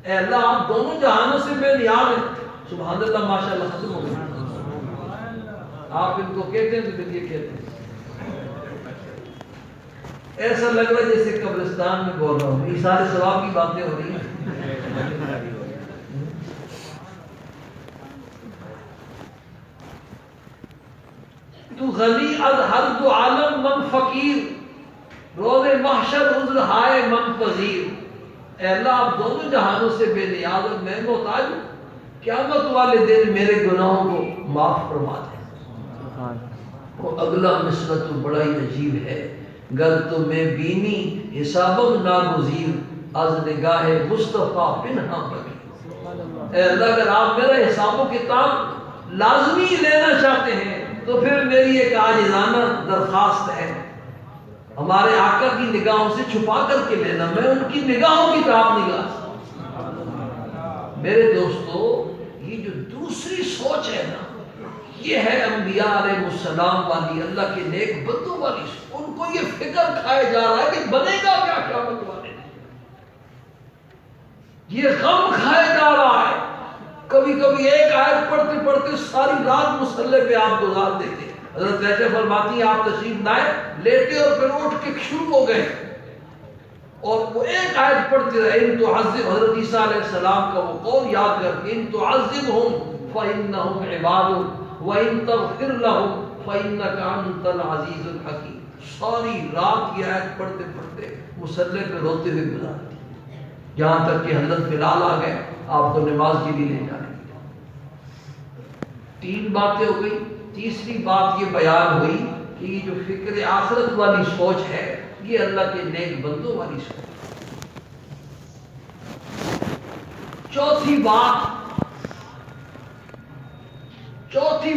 اے اللہ آپ دونوں جہانوں سے بے نیاز ہیں۔ سبحان اللہ، ماشاء اللہ، ختم ہو گیا۔ آپ ان کو کہتے ہیں تو پھر یہ کہتے ہیں، ایسا لگ رہا ہے جیسے قبرستان میں بول رہا ہوں، یہ سارے ثواب کی باتیں ہو رہی ہیں۔ تو غنی از ہر دو عالم من فقیر روز محشر عذر ہائے من پذیر، اے اللہ آپ دونوں جہانوں سے بے نیاز اور میں محتاج ہوں، قیامت والے دن میرے گناہوں کو معاف فرما دیں۔ وہ اگلا مصرع تو بڑا ہی عجیب ہے، گر تو میں بینی حسابم ناگزیر از نگاہ مصطفیٰ پنہا بگیر، اے اللہ اگر آپ میرا حساب و کتاب لازمی لینا چاہتے ہیں تو پھر میری ایک عاجزانہ درخواست ہے، ہمارے آقا کی نگاہوں سے چھپا کر کے لینا، میں ان کی نگاہوں کی طرف نگاہ سے۔ میرے دوستو، یہ جو دوسری سوچ ہے نا، یہ ہے انبیاء علیہ السلام والی، اللہ کے نیک بندوں والی۔ ان کو یہ فکر کھائے جا رہا ہے کہ بنے گا کیا قیامت والے دن، یہ غم کھائے جا رہا ہے۔ کبھی کبھی ایک آیت پڑھتے پڑھتے ساری رات مصلی پہ آپ گزار دیتے۔ حضرت عائشہ فرماتی ہیں آپ تشریف لائے، لیٹے اور پھر اٹھ کے شروع ہو گئے اور وہ ایک آیت پڑھتے رہے، ان تعذب، حضرت عیسیٰ علیہ السلام کا وہ قول یاد کر کے، ان تعذبہم فإنہم عبادک وإن تغفر لہم فإنک انت العزیز الحکیم۔ ساری رات یہ آیت پڑھتے پڑھتے مصلی پہ روتے ہوئے گزار دی، جہاں تک کہ حضرت بلال آ گئے آپ کو نماز کے لیے لے جانے۔ 3 باتیں ہو گئی۔ تیسری بات یہ بیان ہوئی کہ یہ جو فکر آخرت والی سوچ ہے یہ اللہ کے نیک بندوں والی سوچ۔ چوتھی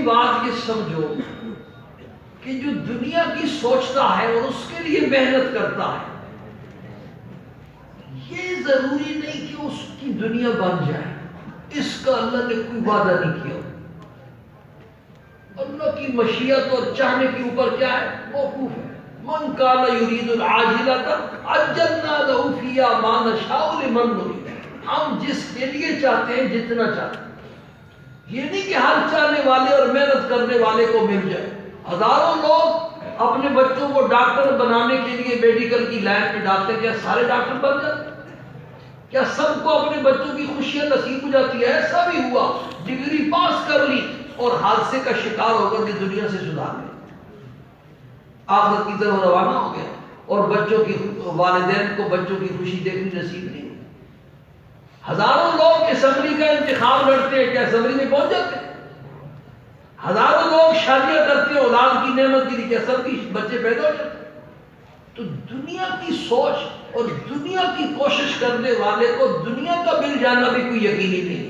بات یہ سمجھو کہ جو دنیا کی سوچتا ہے اور اس کے لیے محنت کرتا ہے، یہ ضروری نہیں کہ اس کی دنیا بن جائے، اس کا اللہ نے کوئی وعدہ نہیں کیا۔ اللہ کی مشیت اور چاہنے کے اوپر کیا ہے؟ موقوف ہے۔ من کان یرید العاجلۃ عجلنا لہ فیہا ما نشاء لمن نرید، ہم جس کے لیے چاہتے ہیں جتنا چاہتے ہیں، یہ نہیں کہ ہر چاہنے والے اور محنت کرنے والے کو مل جائے۔ ہزاروں لوگ اپنے بچوں کو ڈاکٹر بنانے کے لیے میڈیکل کی لائن میں ڈالتے ہیں، کیا سارے ڈاکٹر بن جاتے؟ کیا سب کو اپنے بچوں کی خوشیاں نصیب ہو جاتی ہے؟ ایسا بھی ہوا، ڈگری پاس کر لی اور حادثے کا شکار ہو کر کے دنیا سے جدا گئے، آخرت کی طرف روانہ ہو گیا، اور بچوں کی والدین کو بچوں کی خوشی دیکھنی نصیب نہیں۔ ہزاروں لوگ اسمبلی کا انتخاب لڑتے ہیں، کیا اسمبلی میں پہنچ جاتے ہیں؟ ہزاروں لوگ شادیاں کرتے ہیں اولاد کی نعمت کے لیے، کیا سب کی بچے پیدا ہو جاتے ہیں؟ تو دنیا کی سوچ اور دنیا کی کوشش کرنے والے کو دنیا کا مل جانا بھی کوئی یقینی نہیں،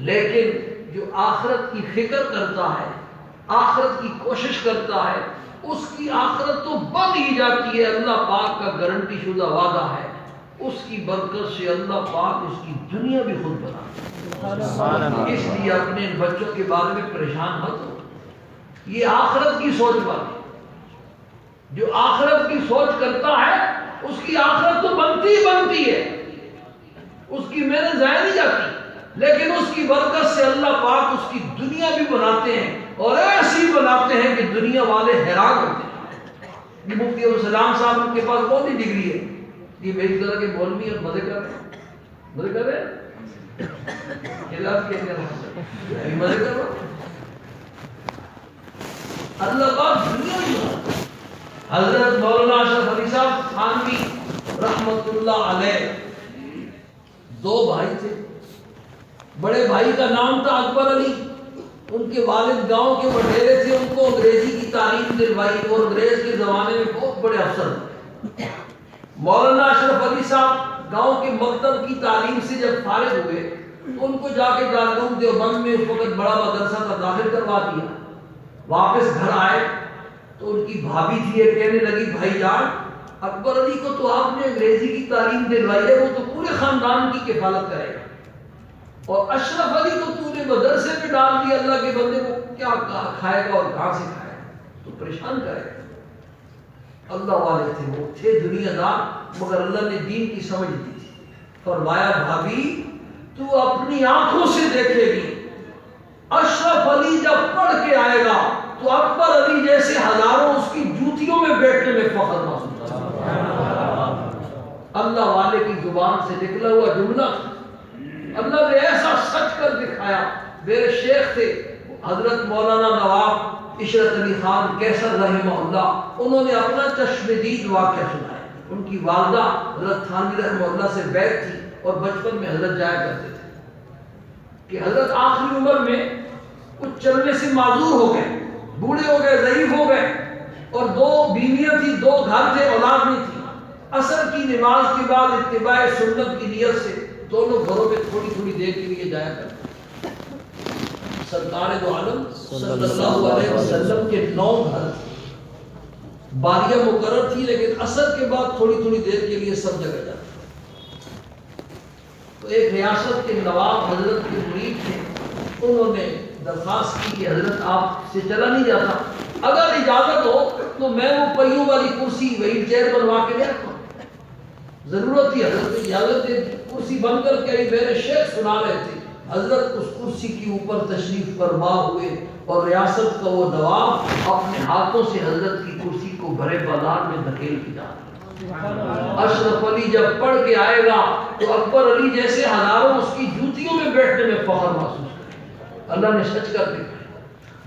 لیکن جو آخرت کی فکر کرتا ہے، آخرت کی کوشش کرتا ہے، اس کی آخرت تو بن ہی جاتی ہے، اللہ پاک کا گارنٹی شدہ وعدہ ہے، اس کی برکت سے اللہ پاک اس کی دنیا بھی خود بنا۔ اس لیے اپنے بچوں کے بارے میں پریشان مت ہو، یہ آخرت کی سوچ والے، جو آخرت کی سوچ کرتا ہے اس کی آخرت تو بنتی ہی بنتی ہے، اس کی محنت ضائع نہیں جاتی، لیکن اس کی برکت سے اللہ پاک اس کی دنیا بھی بناتے ہیں، اور ایسی بناتے ہیں کہ دنیا والے حیران ہوتے ہیں۔ یہ مفتی عبدالسلام صاحب کے پاس کون سی ڈگری ہے؟ یہ میری طرح کے مولوی اور مزے کر رہے ہیں، مزے کر رہے ہیں، خلاف کے اندر مزے کر رہے ہیں۔ اللہ پاک دنیا بھی بناتے ہیں۔ حضرت مولانا اشرف علی صاحب تھانوی رحمت اللہ علیہ دو بھائی تھے، بڑے بھائی کا نام تھا اکبر علی، ان کے والد گاؤں کے وڈیرے تھے، ان کو انگریزی کی تعلیم دلوائی اور انگریز کے زمانے میں بہت بڑے افسر تھے۔ مولانا اشرف علی صاحب گاؤں کے مکتب کی تعلیم سے جب فارغ ہوئے تو ان کو جا کے دارالعلوم دیوبند میں اس وقت بڑا مدرسہ تھا داخل کروا دیا۔ واپس گھر آئے تو ان کی بھابھی تھی، یہ کہنے لگی بھائی جان اکبر علی کو تو آپ نے انگریزی کی تعلیم دلوائی ہے، وہ تو پورے خاندان کی کفالت کرے گا، اور اشرف علی کو تو نے مدرسے میں ڈال دیا، اللہ کے بندے کو کیا کھائے گا اور کہاں سے کھائے گا، تو پریشان کرے گا۔ اللہ والے تھے، وہ تھے دنیا دار، مگر اللہ نے دین کی سمجھ دی تھی۔ فرمایا بھابھی تو اپنی آنکھوں سے دیکھے گی، اشرف علی جب پڑھ کے آئے گا تو اکبر علی جیسے ہزاروں اس کی جوتیوں میں بیٹھنے میں فخر محسوس ہوگا۔ اللہ والے کی زبان سے نکلا ہوا جملہ، اللہ نے ایسا سچ کر دکھایا۔ میرے شیخ تھے حضرت مولانا نواب عشرت علی خان کیسر رحمہ اللہ، انہوں نے اپنا چشم دید واقعہ سنایا۔ ان کی والدہ حضرت تھانوی رحمہ اللہ سے بیعت تھی اور بچپن میں حضرت جایا کرتے تھے کہ حضرت آخری عمر میں کچھ چلنے سے معذور ہو گئے، بوڑھے ہو گئے، ضعیف ہو گئے، اور دو بیویاں تھی، دو گھر تھے، اولاد نہیں تھی۔ عصر کی نماز کے بعد اتباع سنت کی نیت سے دونوں گھروں میں تھوڑی تھوڑی دیر کے لیے جایا کرتے۔ سرکار دو عالم صلی اللہ علیہ وسلم کے 9 گھر تھے، باریاں مقرر تھی، لیکن عصر کے بعد تھوڑی تھوڑی دیر کے لیے سب جگہ جاتے۔ تو ایک ریاست کے نواب حضرت کے مرید تھے، انہوں نے درخواست کی کہ حضرت آپ سے چلا نہیں جاتا، اگر اجازت ہو تو میں وہ پہیوں والی کرسی وہی چیئر بنوا کے لے آتا ہوں۔ ضرورت تھی، حضرت اجازت دے، کرسی بن کر کے میرے شیخ سنا رہے تھے، حضرت اس کرسی کے اوپر تشریف فرما ہوئے اور ریاست کا وہ نواب اپنے ہاتھوں سے حضرت کی کرسی کو بھرے بازار میں دھکیل کے جا رہا۔ اشرف علی جب پڑھ کے آئے گا تو اکبر علی جیسے ہزاروں اس کی جوتیوں میں بیٹھنے میں فخر محسوس کرے۔ اللہ نے سچ کر دیا۔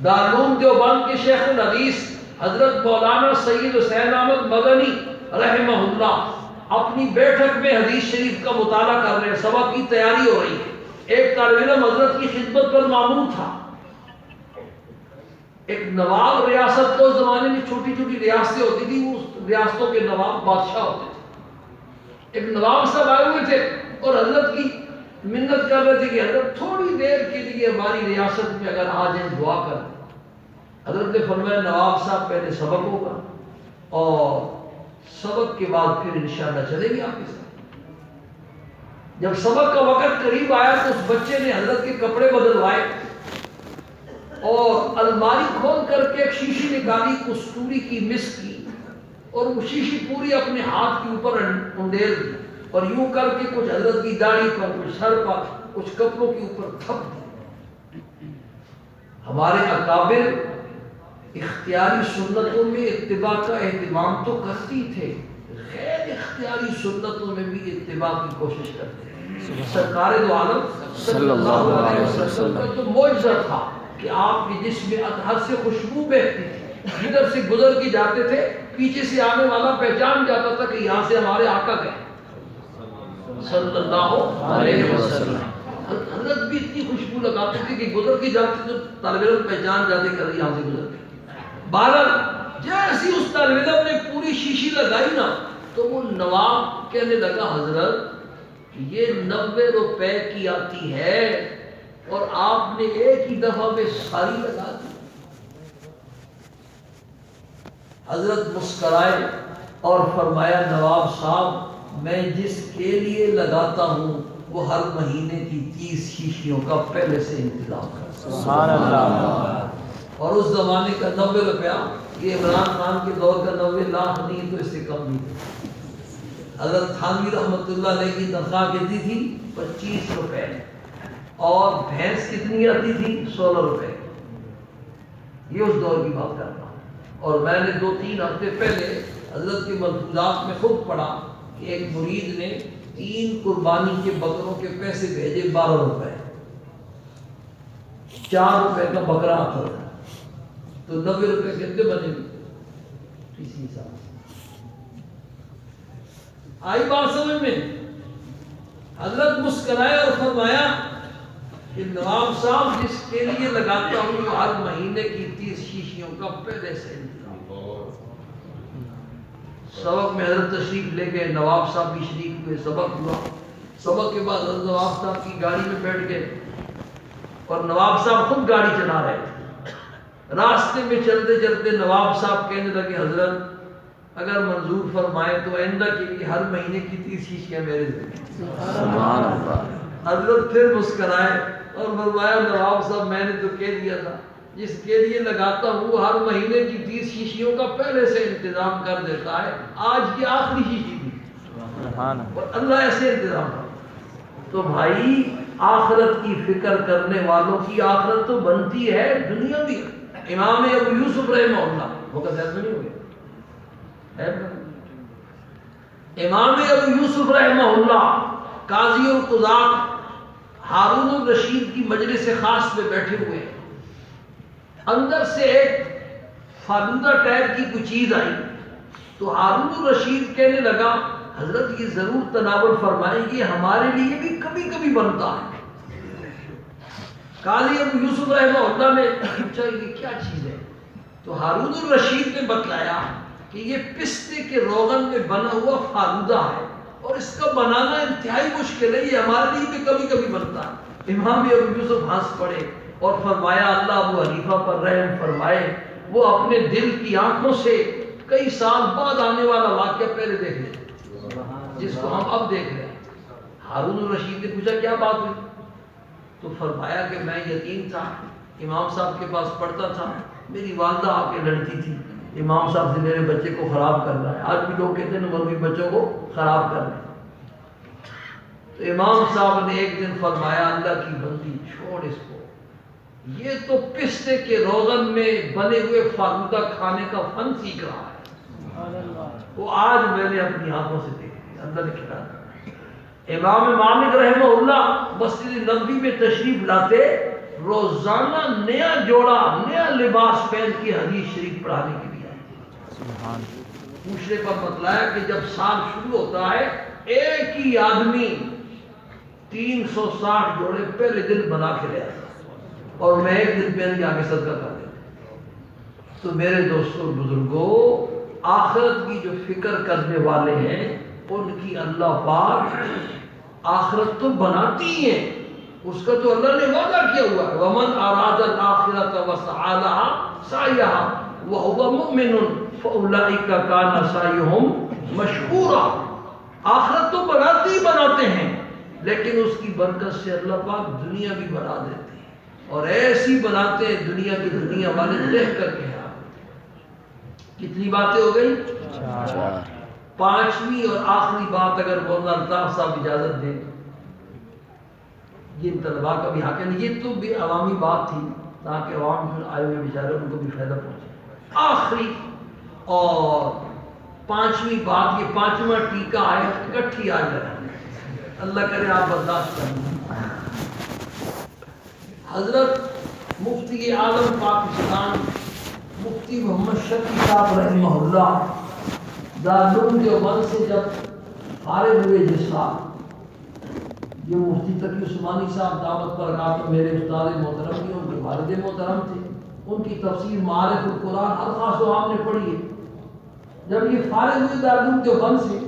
دارالعلوم دیوبند کے شیخ الحدیث حضرت مولانا سید حسین احمد مدنی رحمہ اللہ اپنی بیٹھک میں حدیث شریف کا مطالعہ کر رہے ہیں، سبق کی تیاری ہو رہی ہے۔ ایک طالب علم حضرت کی خدمت پر مامور تھا۔ ایک نواب ریاست کو، اس زمانے میں چھوٹی چھوٹی ریاستیں ہوتی تھی، اس ریاستوں کے نواب بادشاہ ہوتے تھے۔ ایک نواب صاحب آئے ہوئے تھے اور حضرت کی منت کر رہے تھے کہ حضرت تھوڑی دیر کے لیے ہماری ریاست میں اگر آ جائیں دعا کر دیں۔ حضرت نے فرمایا نواب صاحب پہلے سبق ہوگا اور سبق کے بعد پھر انشاءاللہ چلے گی آپ کے ساتھ۔ جب سبق کا وقت قریب آیا تو اس بچے نے حضرت کے کپڑے بدلوائے اور الماری کھول کر کے ایک شیشی نکالی، کستوری کی مسک کی، اور وہ شیشی پوری اپنے ہاتھ کے اوپر انڈیل دی اور یوں کر کے کچھ حضرت کی داڑھی پر، کچھ سر پر، کچھ کپڑوں کے اوپر تھپ دی۔ ہمارے اکابر اختیاری سنتوں میں اتباع کا اہتمام تو کرتی تھے، غیر اختیاری سنتوں میں بھی اتباع کی کوشش کرتے ہیں۔ سرکار دو عالم صلی اللہ علیہ وسلم کا تو معجزہ تھا کہ آپ کے جسم میں اطہر سے خوشبو بہتی تھی، جدھر سے گزر کے جاتے تھے پیچھے سے آنے والا پہچان جاتا تھا کہ یہاں سے ہمارے آقا گئے صلی اللہ علیہ وسلم۔ حضرت بھی اتنی خوشبو لگاتے تھے کہ گزر کے جاتے تو طالب علم پہچان جاتے کہ یہاں سے گزر گئے۔ بہرحال جیسی اس طالب علم نے پوری شیشی لگائی نا تو وہ نواب کہنے لگا حضرت یہ 90 روپے کی آتی ہے، اور آپ نے ایک ہی دفعہ میں ساری لگا دی. حضرت مسکرائے اور فرمایا نواب صاحب میں جس کے لیے لگاتا ہوں وہ ہر مہینے کی 30 شیشیوں کا پہلے سے انتظام کرتا. سبحان اللہ. اور اس زمانے کا 90 روپیہ یہ عمران خان کے دور کا 90 لاکھ نہیں تو اس سے کم نہیں تھا. حضرت تھانوی رحمۃ اللہ علیہ کی تنخواہ کتنی تھی؟ 25 روپے. اور بھینس کتنی آتی تھی؟ 16 روپے. یہ اس دور کی بات کر رہا ہوں. اور میں نے 2-3 ہفتے پہلے حضرت کے ملفوظات میں خود پڑھا کہ ایک مرید نے 3 قربانی کے بکروں کے پیسے بھیجے 12 روپے. 4 روپے کا بکرا آتا تھا تو 90 روپے کتنے بنے گی؟ اسی حساب سے آئی بات سمجھ میں. حضرت مسکرائے اور فرمایا کہ نواب صاحب جس کے لیے لگاتا ہوں وہ ہر مہینے کی 30 شیشیوں کا پہلے سے انتظام. سبق میں حضرت تشریف لے گئے، نواب صاحب بھی شریک ہوئے، سبق ہوا. سبق کے بعد حضرت نواب صاحب کی گاڑی میں بیٹھ گئے اور نواب صاحب خود گاڑی چلا رہے تھے. راستے میں چلتے چلتے نواب صاحب کہنے لگے حضرت اگر منظور فرمائے تو آئندہ کے لیے ہر مہینے کی 30 شیشیاں میرے ذمہ. سبحان اللہ. حضرت پھر مسکرائے اور فرمایا نواب صاحب میں نے تو کہہ دیا تھا جس کے لیے لگاتا ہوں وہ ہر مہینے کی 30 شیشیوں کا پہلے سے انتظام کر دیتا ہے. آج کی آخری شیشی تھی اور اللہ ایسے انتظام کرتا. تو بھائی آخرت کی فکر کرنے والوں کی آخرت تو بنتی ہے، دنیا بھی. امام ابو یوسف رحمہ اللہ وہ کا ذہن نہیں ہو گیا. امام ابو یوسف رحمہ اللہ قاضی القضات ہارون الرشید کی مجلس خاص میں بیٹھے ہوئے ہیں. اندر سے ایک فالودہ ٹائپ کی کوئی چیز آئی تو ہارون الرشید کہنے لگا حضرت یہ ضرور تناول فرمائیں گے، ہمارے لیے بھی کبھی کبھی بنتا ہے. قاضی ابو یوسف رحمہ اللہ نے پوچھا یہ کیا چیز ہے؟ تو ہارون الرشید نے بتلایا کہ یہ پستے کے روغن میں بنا ہوا فالودہ ہے اور اس کا بنانا انتہائی مشکل ہے، یہ ہمارے لیے بھی کبھی کبھی بنتا ہے. امام ابو یوسف ہنس پڑے اور فرمایا اللہ ابو حنیفہ پر رحم فرمائے، وہ اپنے دل کی آنکھوں سے کئی سال بعد آنے والا واقعہ پہلے دیکھ لیں جس کو ہم اب دیکھ رہے ہیں. ہارون الرشید نے پوچھا کیا بات ہوئی؟ تو فرمایا کہ میں یتیم تھا، امام صاحب کے پاس پڑھتا تھا، میری والدہ آ کے لڑتی تھی امام صاحب سے میرے بچے کو خراب کرنا ہے. آج بھی لوگ کہتے ہیں مولوی بچوں کو خراب کرنا ہے. تو امام صاحب نے ایک دن فرمایا اللہ کی بندی چھوڑ اس کو، یہ تو پستے کے روغن میں بنے ہوئے فالودہ کھانے کا فن سیکھ رہا ہے. وہ آج میں نے اپنی آنکھوں سے دیکھی، اللہ نے کھلایا. امام مالک رحمہ اللہ مسجد نبوی میں تشریف لاتے، روزانہ نیا جوڑا نیا لباس پہن کے حدیث شریف پڑھانے کے لیے آتے. پوچھنے پر بتلایا کہ جب سال شروع ہوتا ہے ایک ہی آدمی 360 جوڑے پہلے دن بنا کے لے آتا اور میں ایک دن پہن کے آگے صدقہ کر دیتا. تو میرے دوستوں بزرگوں، آخرت کی جو فکر کرنے والے ہیں ان کی اللہ پاک آخرت تو بناتی ہیں، اس کا تو اللہ نے وعدہ کیا ہوا ہے وَمَنْ أَرَادَ الْآخِرَةَ وَسَعَى لَهَا سَعْيَهَا وَهُوَ مُؤْمِنٌ فَأُولَئِكَ كَانَ سَعْيُهُمْ مَشْكُورًا. آخرت تو بناتے ہی بناتے ہیں لیکن اس کی برکت سے اللہ پاک دنیا بھی بنا دیتے ہیں اور ایسی بناتے ہیں دنیا کی دنیا والے دیکھ کر کے. کتنی باتیں ہو گئی؟ 4. پانچویں اور آخری بات اگر مولانا الطاف صاحب اجازت دیں، جن طلباء کا بھی حق ہے، یہ تو بھی عوامی بات تھی تاکہ عوام جو آئے ہوئے بیچارے ان کو بھی فائدہ پہنچے. آخری اور پانچویں بات، یہ پانچواں ٹیکہ آئے اکٹھی آ جائے، اللہ کرے آپ برداشت کریں. حضرت مفتی اعظم پاکستان مفتی محمد شفیع صاحب رحمہ اللہ دارالعلوم دیوبند سے جب فارغ ہوئے جس سال، یہ مفتی تقی عثمانی صاحب دعوت پر رکھا، میرے استاد محترم تھے، ان کے والد محترم تھے، ان کی تفسیر معارف القرآن الخاص و عام نے پڑھی ہے. جب یہ فارغ ہوئے دارالعلوم دیوبند سے،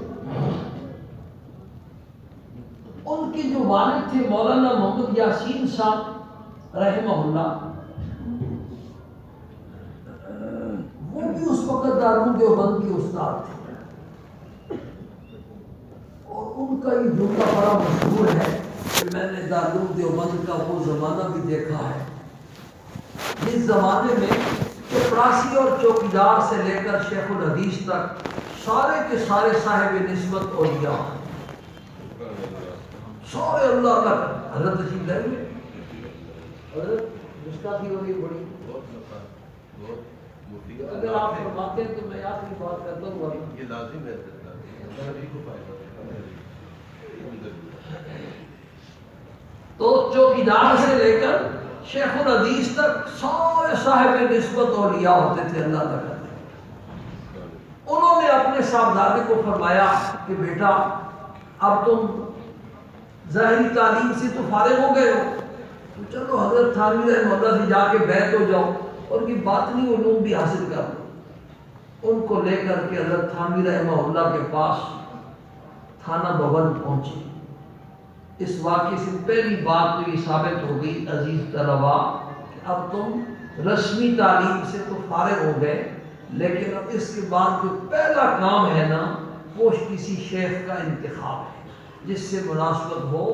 ان کے جو والد تھے مولانا محمد یاسین صاحب رحمہ اللہ، وہ بھی اس وقت دارالعلوم دیوبند کے استاد تھے، اور ان کا یہ جملہ بڑا مشہور ہے کہ میں نے دارالعلوم دیوبند کا وہ زمانہ بھی دیکھا ہے جس زمانے میں چپراسی اور چوکیدار سے لے کر شیخ الحدیث تک سارے کے سارے صاحب نسبت اولیاء ہیں، سارے اللہ کا حضرت تشریف لے گئے، حضرت گستاخی ہو رہی بڑی، اگر آپ فرماتے ہیں تو میں آخری بات کرتا ہوں، یہ لازم ہے تو چوکیدار سے لے کر شیخ الحدیث تک سارے صاحب نسبت اولیاء ہوتے تھے اللہ تعالیٰ۔ انہوں نے اپنے صاحبزادے کو فرمایا کہ بیٹا اب تم ظاہری تعلیم سے تو فارغ ہو گئے ہو، تو چلو حضرت تھانوی رحمہ اللہ سے جا کے بیعت ہو جاؤ اور کی باطنی علوم بھی حاصل کر لو۔ ان کو لے کر کے حضرت تھانوی رحمہ اللہ کے پاس تھانہ بھون پہنچے۔ اس واقعے سے پہلی بات تو یہ ثابت ہو گئی عزیز طلبا کہ اب تم رسمی تعلیم سے تو فارغ ہو گئے، لیکن اب اس کے بعد جو پہلا کام ہے نا وہ کسی شیخ کا انتخاب ہے جس سے مناسبت ہو،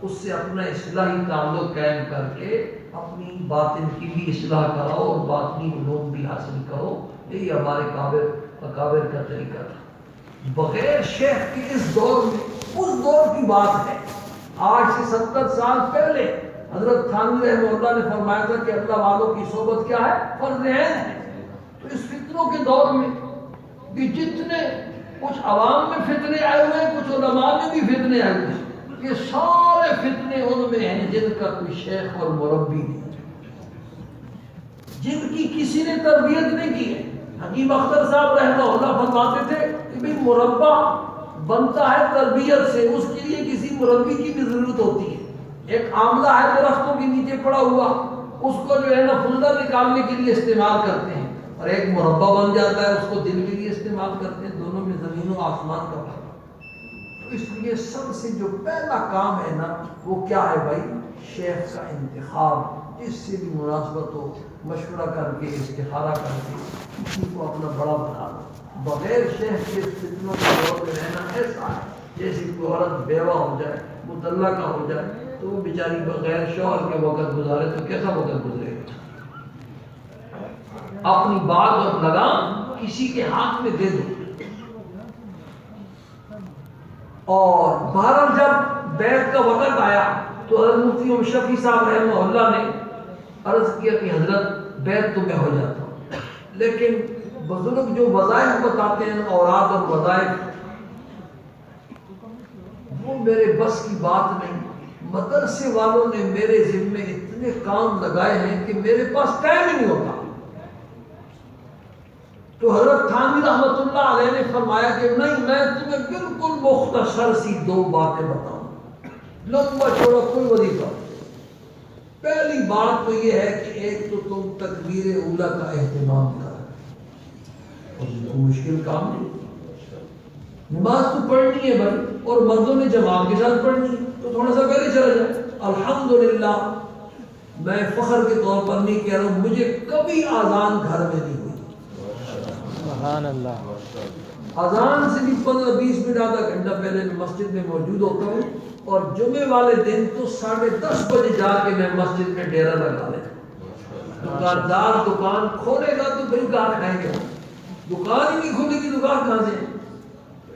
اس سے اپنا اصلاحی تعلق قائم کر کے اپنی باطن کی بھی اصلاح کراؤ اور باطنی علوم بھی حاصل کرو۔ یہی ہمارے اکابر کا طریقہ تھا۔ بغیر شیخ کے اس دور میں، اس دور کی بات ہے، آج سے 70 سال پہلے حضرت تھانوی رحمہ اللہ نے فرمایا تھا کہ اللہ والوں کی صحبت کیا ہے؟ فرض عین ہے۔ تو اس فتنوں کے دور میں بھی جتنے کچھ عوام میں فتنے آئے ہوئے ہیں، کچھ علماء میں بھی فتنے آئے ہوئے ہیں، یہ سارے فتنے ان میں ہیں جن کا کوئی شیخ اور مربی نہیں، جن کی کسی نے تربیت نہیں کی ہے۔ حکیم اختر صاحب رحمہ اللہ فرماتے تھے کہ بھئی مربع بنتا ہے تربیت سے، اس کے لیے کسی مربی کی بھی ضرورت ہوتی ہے۔ ایک آملہ ہے درختوں کے نیچے پڑا ہوا، اس کو جو ہے نا پھلدہ نکالنے کے لیے استعمال کرتے ہیں، اور ایک مربع بن جاتا ہے اس کو دل کے لیے استعمال کرتے ہیں، دونوں میں زمین و آسمان کا فرق۔ تو اس لیے سب سے جو پہلا کام ہے نا وہ کیا ہے بھائی؟ شیخ کا انتخاب، جس سے بھی مناسبت ہو مشورہ کر کے استخارہ کر کے کسی کو اپنا بڑا بنا دو۔ بغیر شیخ کے فتنوں کے دور میں رہنا ایسا ہے جیسے کوئی عورت بیوہ ہو جائے، مطلقہ ہو جائے تو وہ بیچاری بغیر شوہر کے وقت گزارے تو کیسا وقت گزرے گا؟ اپنی بات اور لگام کسی کے ہاتھ میں دے دو۔ اور بہرحال جب بیعت کا وقت آیا تو حضرت مفتی محمد شفیع صاحب رحمہ اللہ نے عرض کیا کہ حضرت بیعت تو میں ہو جاتا ہوں، لیکن بزرگ جو وظائف بتاتے ہیں اوراد اور وظائف وہ میرے بس کی بات نہیں، مدرسے والوں نے میرے ذمے اتنے کام لگائے ہیں کہ میرے پاس ٹائم ہی نہیں ہوتا۔ تو حضرت تھانوی رحمۃ اللہ علیہ نے فرمایا کہ نہیں، میں تمہیں بالکل مختصر سی 2 باتیں بتاؤں، لمبا چوڑا کوئی وظیفہ۔ پہلی بات تو یہ ہے کہ ایک تو تم تکبیر اولیٰ کا اہتمام کرو، مشکل کام نہیں، نماز تو پڑھنی ہے بھائی، اور مردوں نے جماعت کے ساتھ پڑھنی ہے تو تھوڑا سا پہلے چلا جائے۔ الحمدللہ میں فخر کے طور پر نہیں کہہ رہا ہوں، مجھے کبھی آذان گھر میں نہیں ہوئی، سبحان اللہ، اذان سے بھی 15-20 منٹ آدھا گھنٹہ پہلے مسجد میں موجود ہوتا ہوں، اور جمعے والے دن تو 10:30 بجے جا کے میں مسجد میں ڈیرا لگا لیتا ہوں۔ دکاندار دکان کھولے گا تو بھائی کہاں کھائیں گے، دکان ہی نہیں کھلے گی دکان کہاں سے؟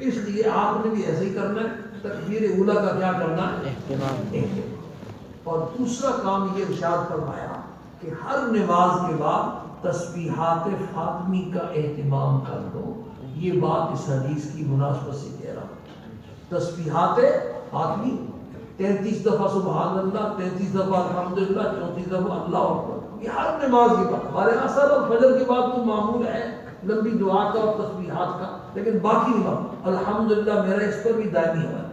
اس لیے آپ نے بھی ایسے ہی کرنا ہے، تکبیر اولیٰ کا کیا کرنا ہے؟ اہتمام۔ اور دوسرا کام یہ ارشاد فرمایا کہ ہر نماز کے بعد تسبیحات فاطمی کا اہتمام کر دو۔ یہ بات اس حدیث کی مناسبت سے کہہ رہا ہوں۔ تسبیحات فاطمی 33 دفعہ سبحان اللہ، 33 دفعہ الحمدللہ، 34 دفعہ اللہ اکبر، یہ ہر نماز کے بعد۔ ہمارے عصر اور فجر کے بعد تو معمول ہے لمبی دعا کا اور تسبیحات کا، لیکن باقی نماز الحمدللہ میرا اس پر بھی دائمی ہے۔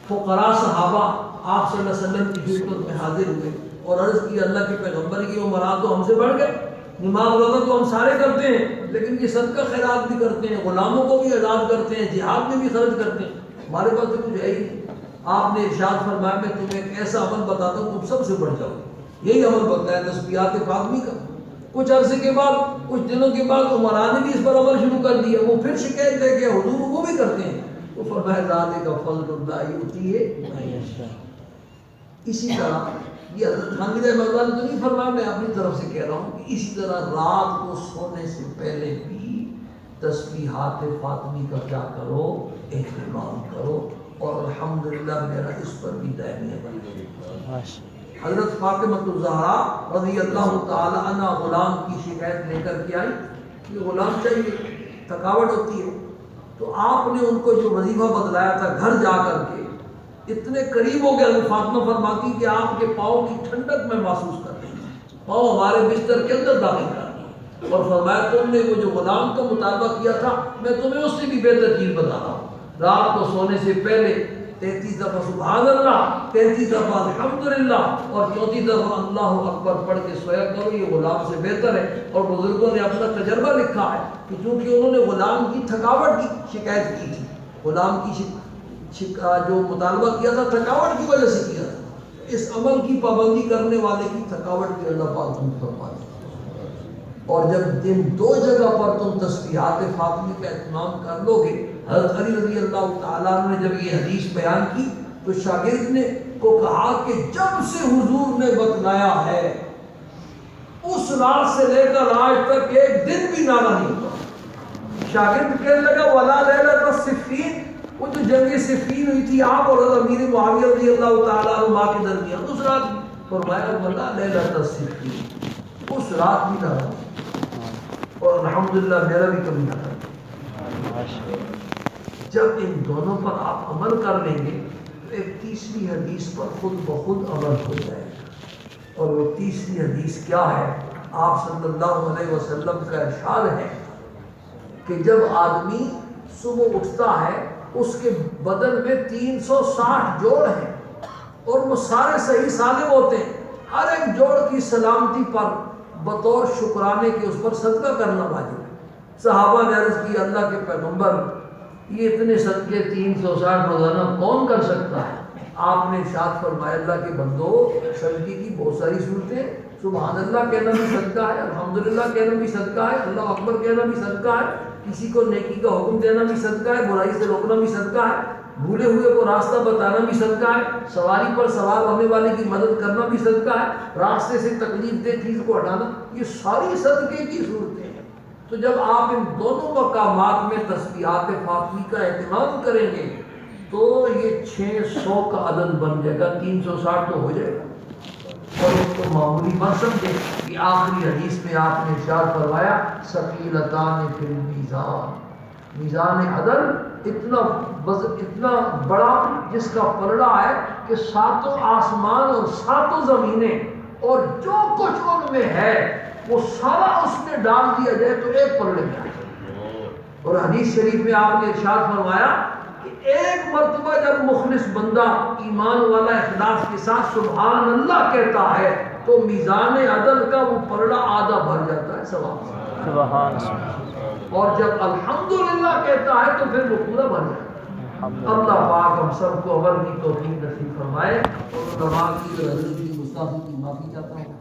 فقراء صحابہ آپ صلی اللہ علیہ وسلم کی خدمت میں حاضر ہوئے اور عرض کی اللہ کے پیغمبر کی عمرات تو ہم سے بڑھ گئے، نماز روزہ تو ہم سارے کرتے ہیں، لیکن یہ صدقہ خیرات بھی کرتے ہیں، غلاموں کو بھی آزاد کرتے ہیں، جہاد میں بھی خرچ کرتے ہیں، ہمارے پاس تو کچھ ہے ہی نہیں۔ آپ نے ارشاد فرمایا میں تمہیں ایک ایسا عمل بتاتا ہوں تم سب سے بڑھ جاؤ. یہی عمل بتایا تسبیحات فاطمی کا. کچھ عرصے کے بعد کچھ دنوں کے بعد عمران نے بھی اس پر عمل شروع کر دیا. وہ پھر شکایت لے کے حضور وہ بھی کرتے ہیں. تو فرمایا ذالک فضل اللہ یؤتیہ من یشاء. اسی طرح یہ حضرت خانوی رحمہ اللہ نے تو نہیں فرمایا, میں اپنی طرف سے کہہ رہا ہوں کہ اسی طرح رات کو سونے سے پہلے بھی تسبیحات فاطمی کا کیا کرو, اہتمام کرو. اور الحمدللہ میرا اس پر بھی دائمی عمل. حضرت فاطمہ الزہرا رضی اللہ تعالی عنہ غلام کی شکایت لے کر کے آئی کہ غلام چاہیے, تھکاوٹ ہوتی ہے. تو آپ نے ان کو جو وظیفہ بتلایا تھا گھر جا کر کے اتنے قریب ہو گیا. فاطمہ فرماتی کہ آپ کے پاؤں کی ٹھنڈک میں محسوس کر رہی ہوں, پاؤں ہمارے بستر کے اندر داخل کر رہی. اور فرمایا تم نے وہ جو غلام کا مطالبہ کیا تھا میں تمہیں اس سے بھی بہتر چیز بتا رہا ہوں. رات کو سونے سے پہلے 33 دفعہ سبحان اللہ, 33 دفعہ الحمدللہ اور 34 دفعہ اللہ اکبر پڑھ کے سویا کرو. یہ غلام سے بہتر ہے. اور بزرگوں نے اپنا تجربہ لکھا ہے کہ چونکہ انہوں نے غلام کی تھکاوٹ کی شکایت کی تھی, غلام کی جو مطالبہ کیا تھا تھکاوٹ کی وجہ سے کیا تھا. اس عمل کی پابندی کرنے والے کی تھکاوٹ کی اللہ پاک دور فرمائے. اور جب دن 2 جگہ پر تم تسبیحات فاطمی کا اہتمام کر لو گے. حضرت علی رضی اللہ تعالیٰ نے جب یہ حدیث بیان کی تو شاگرد نے کو کہا کہ جب سے حضور نے بتلایا ہے اس رات سے لے کر آج تک ایک دن بھی نالا نہیں ہوا. شاگرد کہنے لگا ولا لیلۃ الصفین, وہ جو جنگ صفین ہوئی تھی آپ اور حضرت امیر معاویہ رضی اللہ تعالیٰ عنہ کے درمیان, اس رات فرمایا ولا لیلۃ الصفین, اس رات بھی نالا نہیں. اور الحمدللہ میرا بھی کبھی نہ کرتا. جب ان دونوں پر آپ عمل کر لیں گے تو ایک تیسری حدیث پر خود بخود عمل ہو جائے گا. اور وہ تیسری حدیث کیا ہے؟ آپ صلی اللہ علیہ وسلم کا ارشاد ہے کہ جب آدمی صبح اٹھتا ہے اس کے بدن میں 360 جوڑ ہیں اور وہ سارے صحیح سالم ہوتے ہیں. ہر ایک جوڑ کی سلامتی پر بطور شکرانے کے اس پر صدقہ کرنا واجب ہے. صحابہ نے عرض کی اللہ کے پیغمبر یہ اتنے صدقے 360 روزانہ کون کر سکتا ہے؟ آپ نے ارشاد فرمایا اللہ کے بندو صدقے کی بہت ساری صورتیں, سبحان اللہ کہنا بھی صدقہ ہے, الحمدللہ کہنا بھی صدقہ ہے, اللہ اکبر کہنا بھی صدقہ ہے, کسی کو نیکی کا حکم دینا بھی صدقہ ہے, برائی سے روکنا بھی صدقہ ہے, بھولے ہوئے کو راستہ بتانا بھی صدقہ ہے, سواری پر سوار ہونے والے کی مدد کرنا بھی صدقہ ہے, راستے سے تکلیف دہ چیز کو ہٹانا, یہ ساری صدقے کی صورتیں ہیں. تو جب آپ ان دونوں مقامات میں تسبیحات فاطمی کا اہتمام کریں گے تو یہ 600 کا عدد بن جائے گا, 360 تو ہو جائے گا. اور اس کو معمولی مت سمجھے کہ آخری حدیث میں آپ نے ارشاد فرمایا ثقیلتان فی المیزان, میزان عدل اتنا بڑا جس کا پلڑا ہے کہ 7 آسمان اور 7 زمینیں اور جو کچھ ان میں ہے وہ سارا اس میں ڈال دیا جائے تو ایک پلڑے میں آ جائے. اور حدیث شریف میں آپ نے ارشاد فرمایا کہ ایک مرتبہ جب مخلص بندہ ایمان والا اخلاص کے ساتھ سبحان اللہ کہتا ہے تو میزان عدل کا وہ پلڑا آدھا بھر جاتا ہے ثواب سے. سبحان اللہ. اور جب الحمدللہ کہتا ہے تو پھر وہ پورا بھر جاتا ہے. اللہ پاک ہم سب کو عمل کی توفیق نصیب فرمائے. اور علماء کی حضرت کی گستاخی کی معافی چاہتا ہوں.